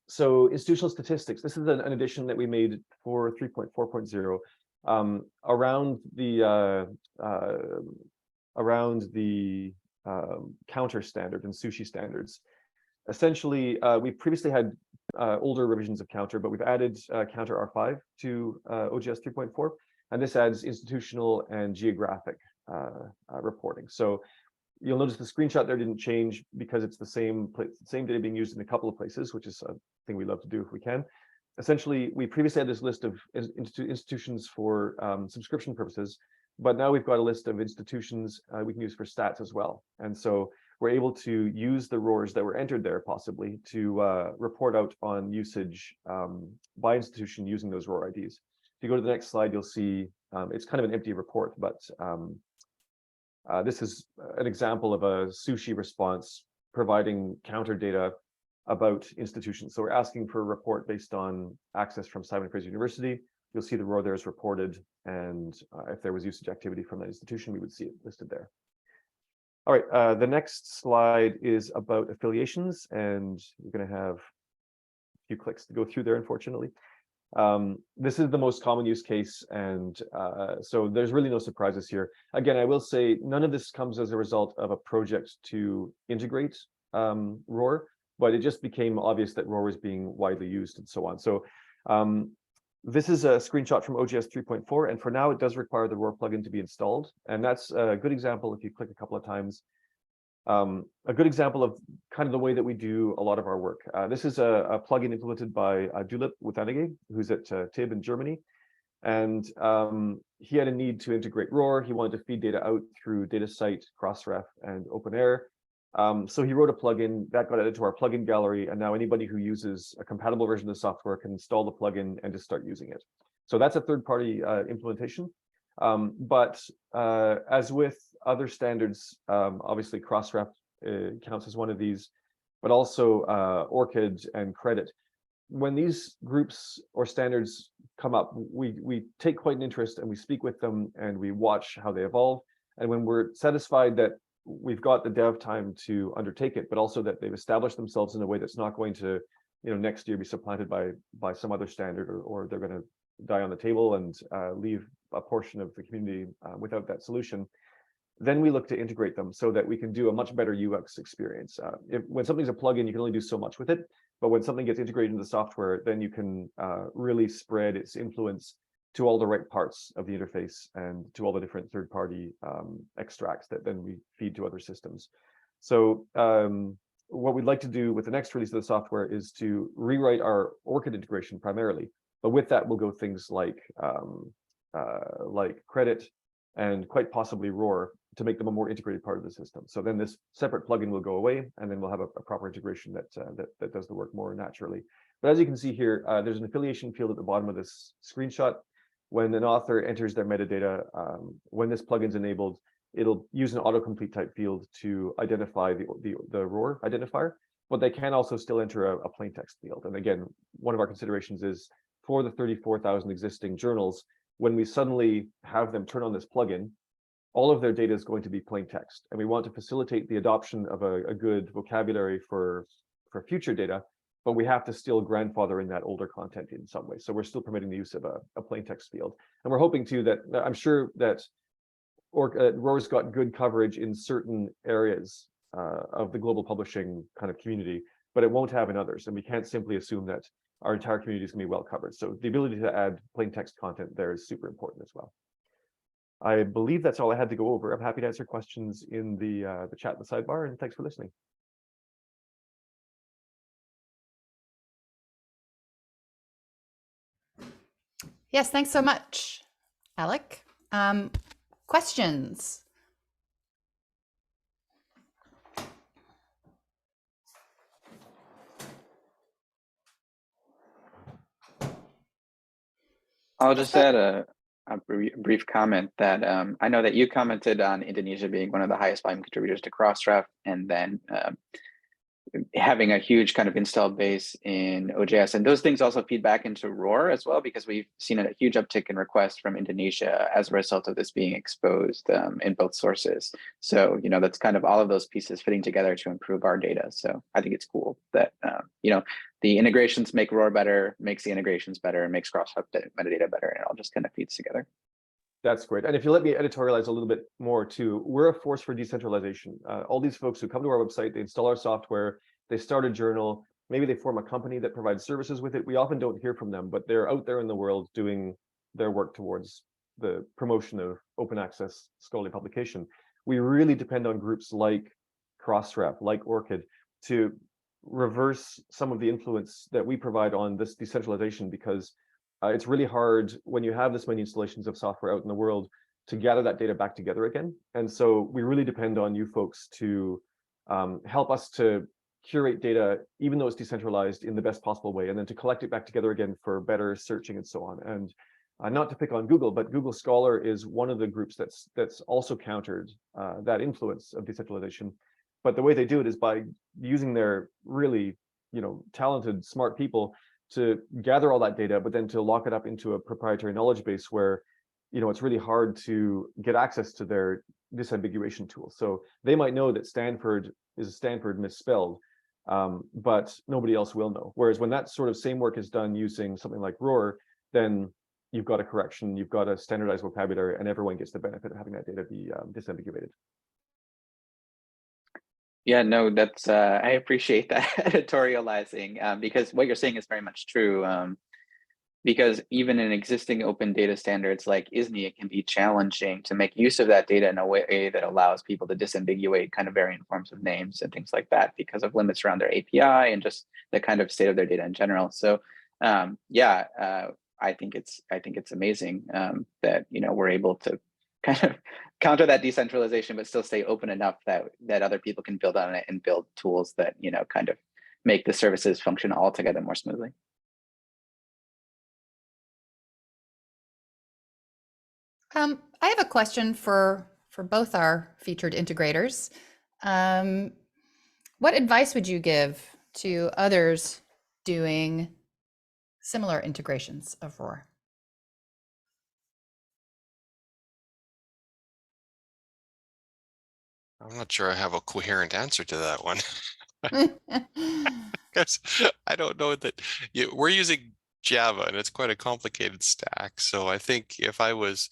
So institutional statistics. This is an addition that we made for 3.4.0 around the counter standard and sushi standards. Essentially, we previously had older revisions of counter, but we've added counter R5 to OJS 3.4, and this adds institutional and geographic reporting. So you'll notice the screenshot there didn't change because it's the same data being used in a couple of places, which is a thing we love to do if we can. Essentially, we previously had this list of institutions for subscription purposes, but now we've got a list of institutions we can use for stats as well. And so we're able to use the RORs that were entered there possibly to report out on usage by institution using those ROR IDs. If you go to the next slide, you'll see it's kind of an empty report, but this is an example of a sushi response providing counter data about institutions. So we're asking for a report based on access from Simon Fraser University. You'll see the ROR there is reported, and if there was usage activity from that institution, we would see it listed there. All right, the next slide is about affiliations, and we're going to have a few clicks to go through there, unfortunately. This is the most common use case, and so there's really no surprises here. Again, I will say none of this comes as a result of a project to integrate ROR, but it just became obvious that ROR is being widely used and so on. So this is a screenshot from OJS 3.4, and for now it does require the ROR plugin to be installed, and that's a good example if you click a couple of times. A good example of kind of the way that we do a lot of our work. This is a plugin implemented by Dulip Wutanage, who's at TIB in Germany. And he had a need to integrate ROR. He wanted to feed data out through DataCite, Crossref, and OpenAir. So he wrote a plugin that got added to our plugin gallery, and now anybody who uses a compatible version of the software can install the plugin and just start using it. So that's a third-party implementation. But as with other standards, obviously Crossref counts as one of these, but also ORCID and Credit. When these groups or standards come up, we take quite an interest and we speak with them and we watch how they evolve. And when we're satisfied that we've got the dev time to undertake it, but also that they've established themselves in a way that's not going to, next year be supplanted by some other standard, or they're going to die on the table and leave a portion of the community without that solution, then we look to integrate them so that we can do a much better UX experience. When something's a plugin, you can only do so much with it, but when something gets integrated into the software, then you can really spread its influence to all the right parts of the interface and to all the different third-party extracts that then we feed to other systems. So what we'd like to do with the next release of the software is to rewrite our ORCID integration primarily, but with that we'll go things like Credit and quite possibly ROR to make them a more integrated part of the system. So then this separate plugin will go away, and then we'll have a proper integration that does the work more naturally. But as you can see here, there's an affiliation field at the bottom of this screenshot. When an author enters their metadata, when this plugin's enabled, it'll use an autocomplete type field to identify the ROR identifier, but they can also still enter a plain text field. And again, one of our considerations is for the 34,000 existing journals, when we suddenly have them turn on this plugin, all of their data is going to be plain text. And we want to facilitate the adoption of a good vocabulary for future data, but we have to still grandfather in that older content in some way. So we're still permitting the use of a plain text field. And we're hoping too that, I'm sure that ROR's got good coverage in certain areas of the global publishing kind of community, but it won't have in others. And we can't simply assume that our entire community is going to be well covered. So the ability to add plain text content there is super important as well. I believe that's all I had to go over. I'm happy to answer questions in the chat in the sidebar, and thanks for listening. Yes, thanks so much, Alec. Questions? I'll just add a brief comment that I know that you commented on Indonesia being one of the highest volume contributors to Crossref, and then having a huge kind of installed base in OJS. And those things also feed back into ROR as well, because we've seen a huge uptick in requests from Indonesia as a result of this being exposed in both sources. So, that's kind of all of those pieces fitting together to improve our data. So I think it's cool that, the integrations make ROR better, makes the integrations better, and makes Crossref metadata better, and it all just kind of feeds together. That's great. And if you let me editorialize a little bit more too, we're a force for decentralization. All these folks who come to our website, they install our software, they start a journal, maybe they form a company that provides services with it. We often don't hear from them, but they're out there in the world doing their work towards the promotion of open access scholarly publication. We really depend on groups like Crossref, like ORCID, to reverse some of the influence that we provide on this decentralization, because it's really hard when you have this many installations of software out in the world to gather that data back together again. And so we really depend on you folks to help us to curate data, even though it's decentralized, in the best possible way, and then to collect it back together again for better searching and so on. And not to pick on Google, but Google Scholar is one of the groups that's also countered that influence of decentralization. But the way they do it is by using their really, talented, smart people to gather all that data, but then to lock it up into a proprietary knowledge base where, it's really hard to get access to their disambiguation tools. So they might know that Stanford is Stanford misspelled, but nobody else will know. Whereas when that sort of same work is done using something like ROR, then you've got a correction, you've got a standardized vocabulary, and everyone gets the benefit of having that data be disambiguated. Yeah, no, that's I appreciate that editorializing, because what you're saying is very much true. Because even in existing open data standards like ISNI, it can be challenging to make use of that data in a way that allows people to disambiguate kind of variant forms of names and things like that, because of limits around their API and just the kind of state of their data in general. So I think it's amazing that we're able to kind of counter that decentralization, but still stay open enough that other people can build on it and build tools that, you know, kind of make the services function all together more smoothly. I have a question for both our featured integrators. What advice would you give to others doing similar integrations of ROR? I'm not sure I have a coherent answer to that one. Because I don't know that we're using Java and it's quite a complicated stack. So I think if I was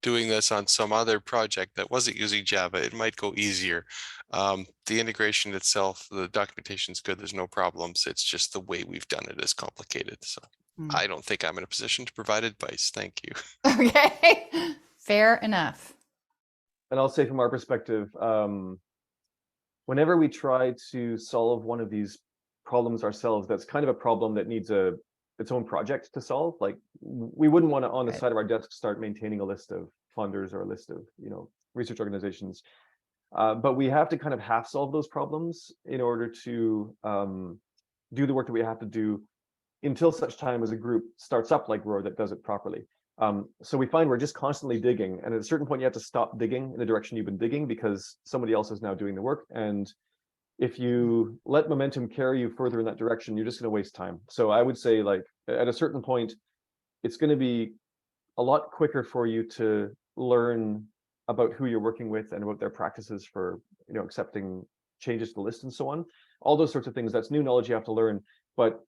doing this on some other project that wasn't using Java, it might go easier. The integration itself, the documentation is good. There's no problems. It's just the way we've done it is complicated. So I don't think I'm in a position to provide advice. Thank you. Okay, fair enough. And I'll say from our perspective, whenever we try to solve one of these problems ourselves, that's kind of a problem that needs its own project to solve. Like we wouldn't want to on the side of our desk start maintaining a list of funders or a list of, you know, research organizations. But we have to kind of half solve those problems in order to do the work that we have to do until such time as a group starts up like ROR that does it properly. So we find we're just constantly digging, and at a certain point you have to stop digging in the direction you've been digging because somebody else is now doing the work. And if you let momentum carry you further in that direction, you're just going to waste time. So I would say, like, at a certain point, it's going to be a lot quicker for you to learn about who you're working with and about their practices for, you know, accepting changes to the list and so on. All those sorts of things, that's new knowledge you have to learn, but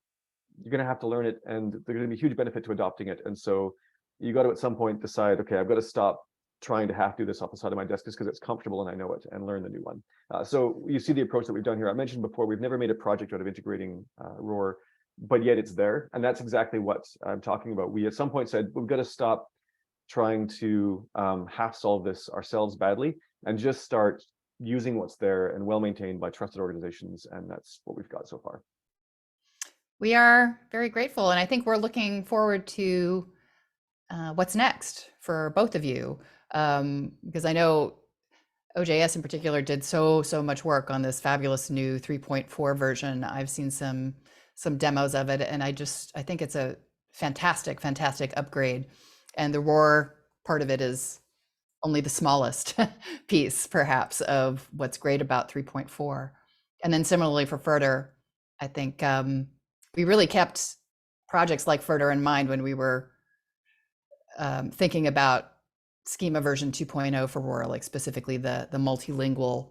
you're going to have to learn it, and there's going to be huge benefit to adopting it. And so you got to at some point decide, okay, I've got to stop trying to half do this off the side of my desk just because it's comfortable and I know it, and learn the new one. So you see the approach that we've done here. I mentioned before, we've never made a project out of integrating ROR, but yet it's there. And that's exactly what I'm talking about. We at some point said, we've got to stop trying to half solve this ourselves badly and just start using what's there and well maintained by trusted organizations. And that's what we've got so far. We are very grateful. And I think we're looking forward to what's next for both of you, because I know OJS in particular did so much work on this fabulous new 3.4 version. I've seen some demos of it, and I think it's a fantastic upgrade. And the ROR part of it is only the smallest piece, perhaps, of what's great about 3.4. And then similarly for FRDR, I think we really kept projects like FRDR in mind when we were thinking about schema version 2.0 for ROR, like specifically the multilingual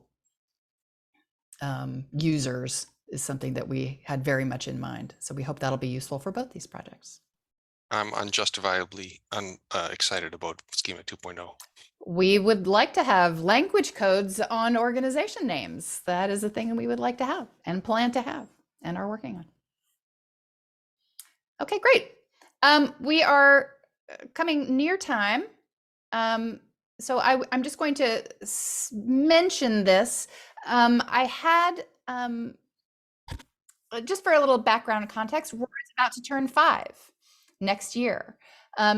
users is something that we had very much in mind. So we hope that'll be useful for both these projects. I'm unjustifiably excited about schema 2.0. We would like to have language codes on organization names. That is a thing we would like to have and plan to have and are working on. Okay, great. We are coming near time. So I'm just going to mention this. I had, just for a little background and context, ROR is about to turn 5 next year.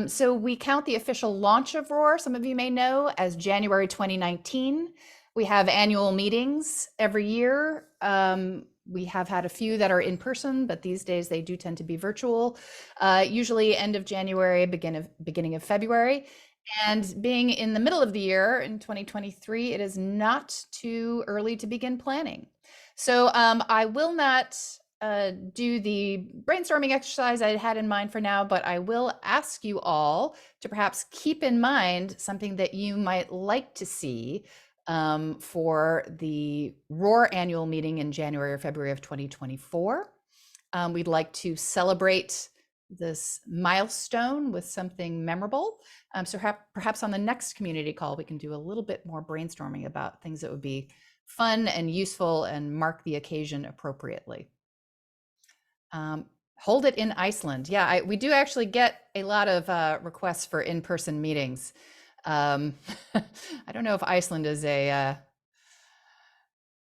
So we count the official launch of ROR, some of you may know, as January 2019. We have annual meetings every year. We have had a few that are in person, but these days they do tend to be virtual, usually end of January, beginning of February. And being in the middle of the year in 2023, it is not too early to begin planning. So I will not do the brainstorming exercise I had in mind for now, but I will ask you all to perhaps keep in mind something that you might like to see for the ROR annual meeting in January or February of 2024. We'd like to celebrate this milestone with something memorable. So perhaps on the next community call, we can do a little bit more brainstorming about things that would be fun and useful and mark the occasion appropriately. Hold it in Iceland. Yeah, we do actually get a lot of requests for in-person meetings. I don't know if Iceland is a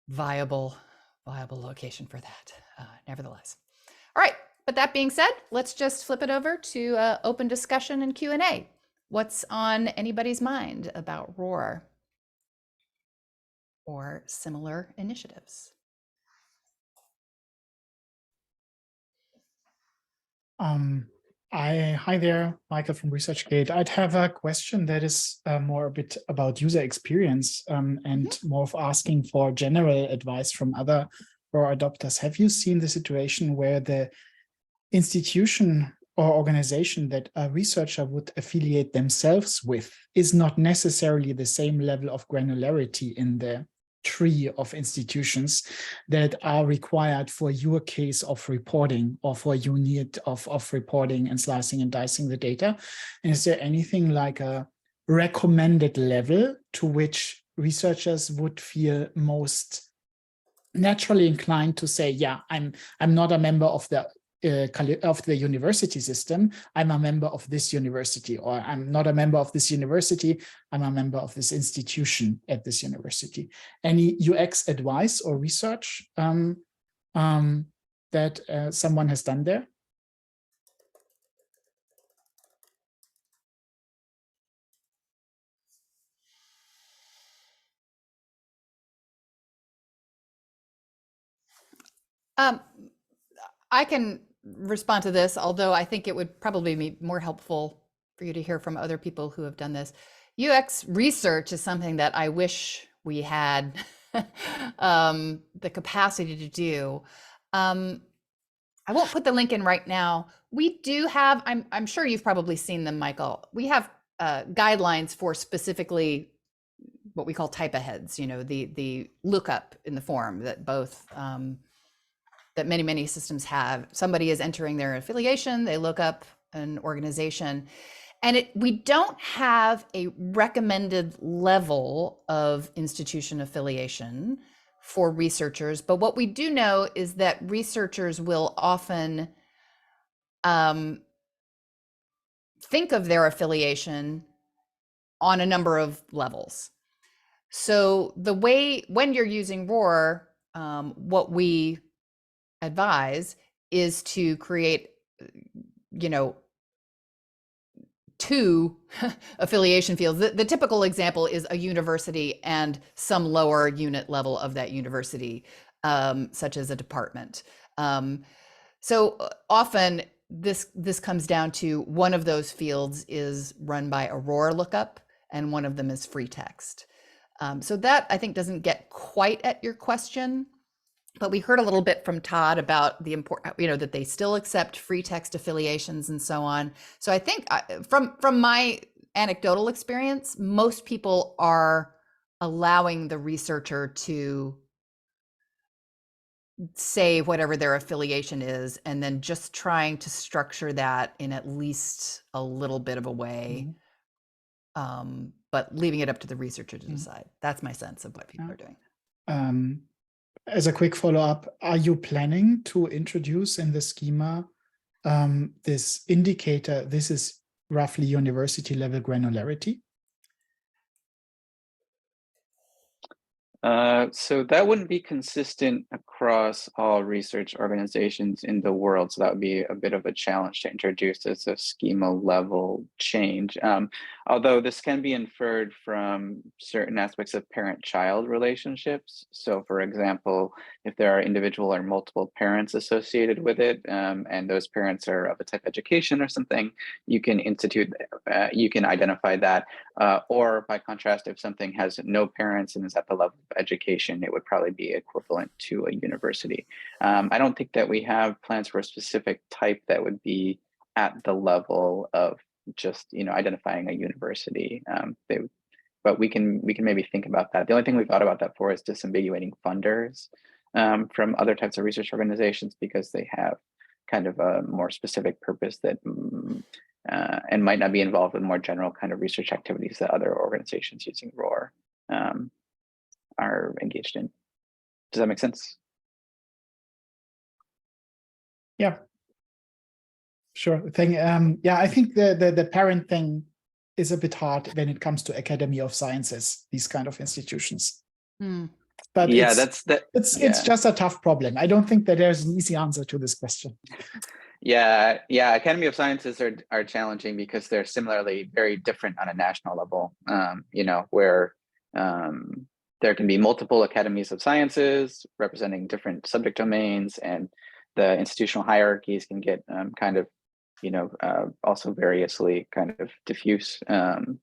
viable location for that, nevertheless. All right, but that being said, let's just flip it over to open discussion and Q&A. what's on anybody's mind about ROR or similar initiatives? Hi there, Michael from ResearchGate. I'd have a question that is more a bit about user experience and more of asking for general advice from other ROR adopters. Have you seen the situation where the institution or organization that a researcher would affiliate themselves with is not necessarily the same level of granularity in the tree of institutions that are required for your case of reporting or for your need of reporting and slicing and dicing the data? And is there anything like a recommended level to which researchers would feel most naturally inclined to say, yeah, I'm not a member of the university system, I'm a member of this university, or I'm not a member of this university, I'm a member of this institution at this university? Any UX advice or research that someone has done there? I can respond to this, although I think it would probably be more helpful for you to hear from other people who have done this. UX research is something that I wish we had the capacity to do. I won't put the link in right now. We do have, I'm sure you've probably seen them, Michael. We have guidelines for specifically what we call type aheads, you know, the lookup in the form that both that many systems have. Somebody is entering their affiliation, they look up an organization, and we don't have a recommended level of institution affiliation for researchers. But what we do know is that researchers will often think of their affiliation on a number of levels. So the way, when you're using ROR, what we advise is to create, you know, 2 affiliation fields. The typical example is a university and some lower unit level of that university, such as a department. So often this comes down to one of those fields is run by a ROR lookup and one of them is free text. So that I think doesn't get quite at your question, but we heard a little bit from Todd about the important, you know, that they still accept free text affiliations and so on. So I think from my anecdotal experience, most people are allowing the researcher to say whatever their affiliation is, and then just trying to structure that in at least a little bit of a way, but leaving it up to the researcher to decide. That's my sense of what people are doing. As a quick follow-up, are you planning to introduce in the schema this indicator, this is roughly university level granularity? So that wouldn't be consistent across all research organizations in the world. So that would be a bit of a challenge to introduce as a schema level change. Although this can be inferred from certain aspects of parent-child relationships. So for example, if there are individual or multiple parents associated with it, and those parents are of a type education or something, you can you can identify that. Or by contrast, if something has no parents and is at the level of education, it would probably be equivalent to a university. I don't think that we have plans for a specific type that would be at the level of just, you know, identifying a university. But we can maybe think about that. The only thing we thought about that for is disambiguating funders from other types of research organizations, because they have kind of a more specific purpose that and might not be involved in more general kind of research activities that other organizations using ROR are engaged in. Does that make sense? Yeah, sure. Yeah, I think the parent thing is a bit hard when it comes to Academy of Sciences, these kind of institutions. but Yeah, it's yeah. just a tough problem. I don't think that there's an easy answer to this question. Yeah, Academy of Sciences are challenging because they're similarly very different on a national level. You know, where there can be multiple academies of sciences representing different subject domains, and the institutional hierarchies can get kind of, you know, also variously kind of diffuse.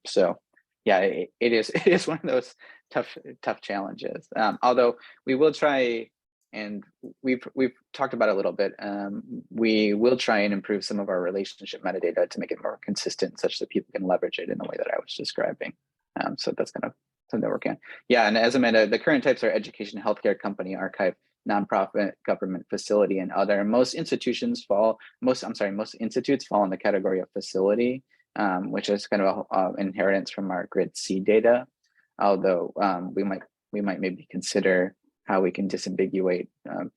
So yeah, it is one of those tough challenges. Although we will try, and we've talked about it a little bit. We will try and improve some of our relationship metadata to make it more consistent, such that people can leverage it in the way that I was describing. So that's kind of something that we're working on. Yeah, and as Amanda, the current types are education, healthcare, company, archive, nonprofit, government, facility, and other. Most institutes fall in the category of facility, which is kind of an inheritance from our grid C data. Although we might maybe consider how we can disambiguate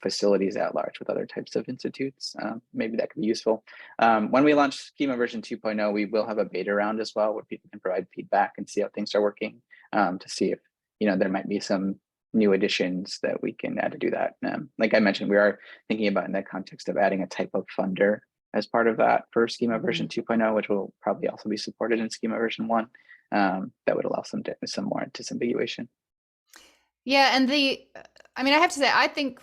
facilities at large with other types of institutes. Maybe that could be useful. When we launch Schema version 2.0, we will have a beta round as well, where people can provide feedback and see how things are working, to see if, you know, there might be some new additions that we can add to do that. Like I mentioned, we are thinking about in the context of adding a type of funder as part of that for Schema version 2.0, which will probably also be supported in Schema version 1. That would allow some more disambiguation. Yeah, and I mean, I have to say, I think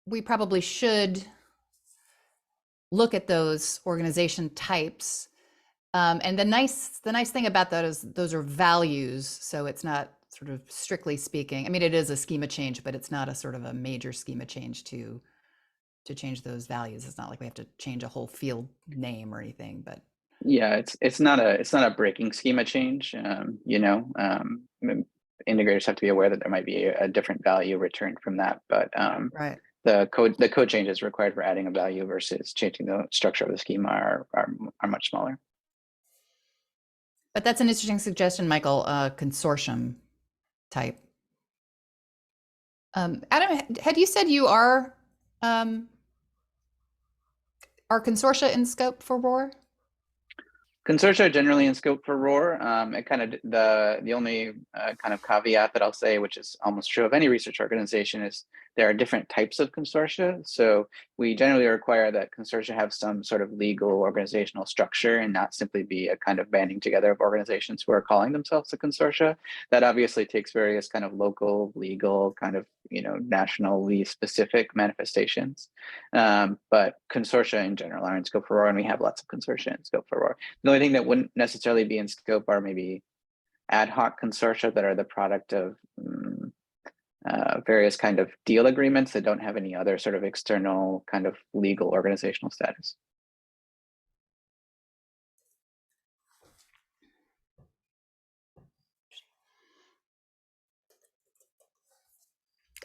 we probably should look at those organization types. And the nice thing about that is those are values. So it's not sort of strictly speaking. I mean, it is a schema change, but it's not a sort of a major schema change to change those values. It's not like we have to change a whole field name or anything, but yeah, it's not a breaking schema change. You know, integrators have to be aware that there might be a different value returned from that, but right. The code changes required for adding a value versus changing the structure of the schema are much smaller. But that's an interesting suggestion, Michael. Consortium type. Adam, had you said you are consortia in scope for ROR? Consortia are generally in scope for ROR. It kind of the only kind of caveat that I'll say, which is almost true of any research organization, is there are different types of consortia. So we generally require that consortia have some sort of legal organizational structure and not simply be a kind of banding together of organizations who are calling themselves a consortia. That obviously takes various kind of local, legal, kind of, you know, nationally specific manifestations. But consortia in general are in scope for ROR, and we have lots of consortia in scope for ROR. The only thing that wouldn't necessarily be in scope are maybe ad hoc consortia that are the product of various kind of deal agreements that don't have any other sort of external kind of legal organizational status.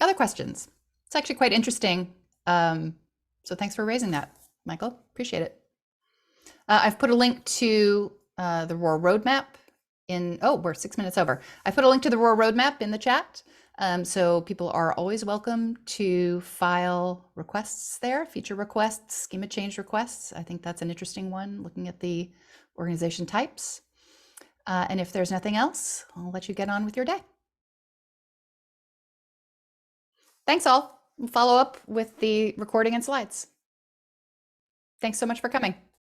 Other questions? It's actually quite interesting. So thanks for raising that, Michael. Appreciate it. I've put a link to the ROR roadmap we're 6 minutes over. I put a link to the ROR roadmap in the chat. So people are always welcome to file requests there, feature requests, schema change requests. I think that's an interesting one, looking at the organization types. And if there's nothing else, I'll let you get on with your day. Thanks all. We'll follow up with the recording and slides. Thanks so much for coming.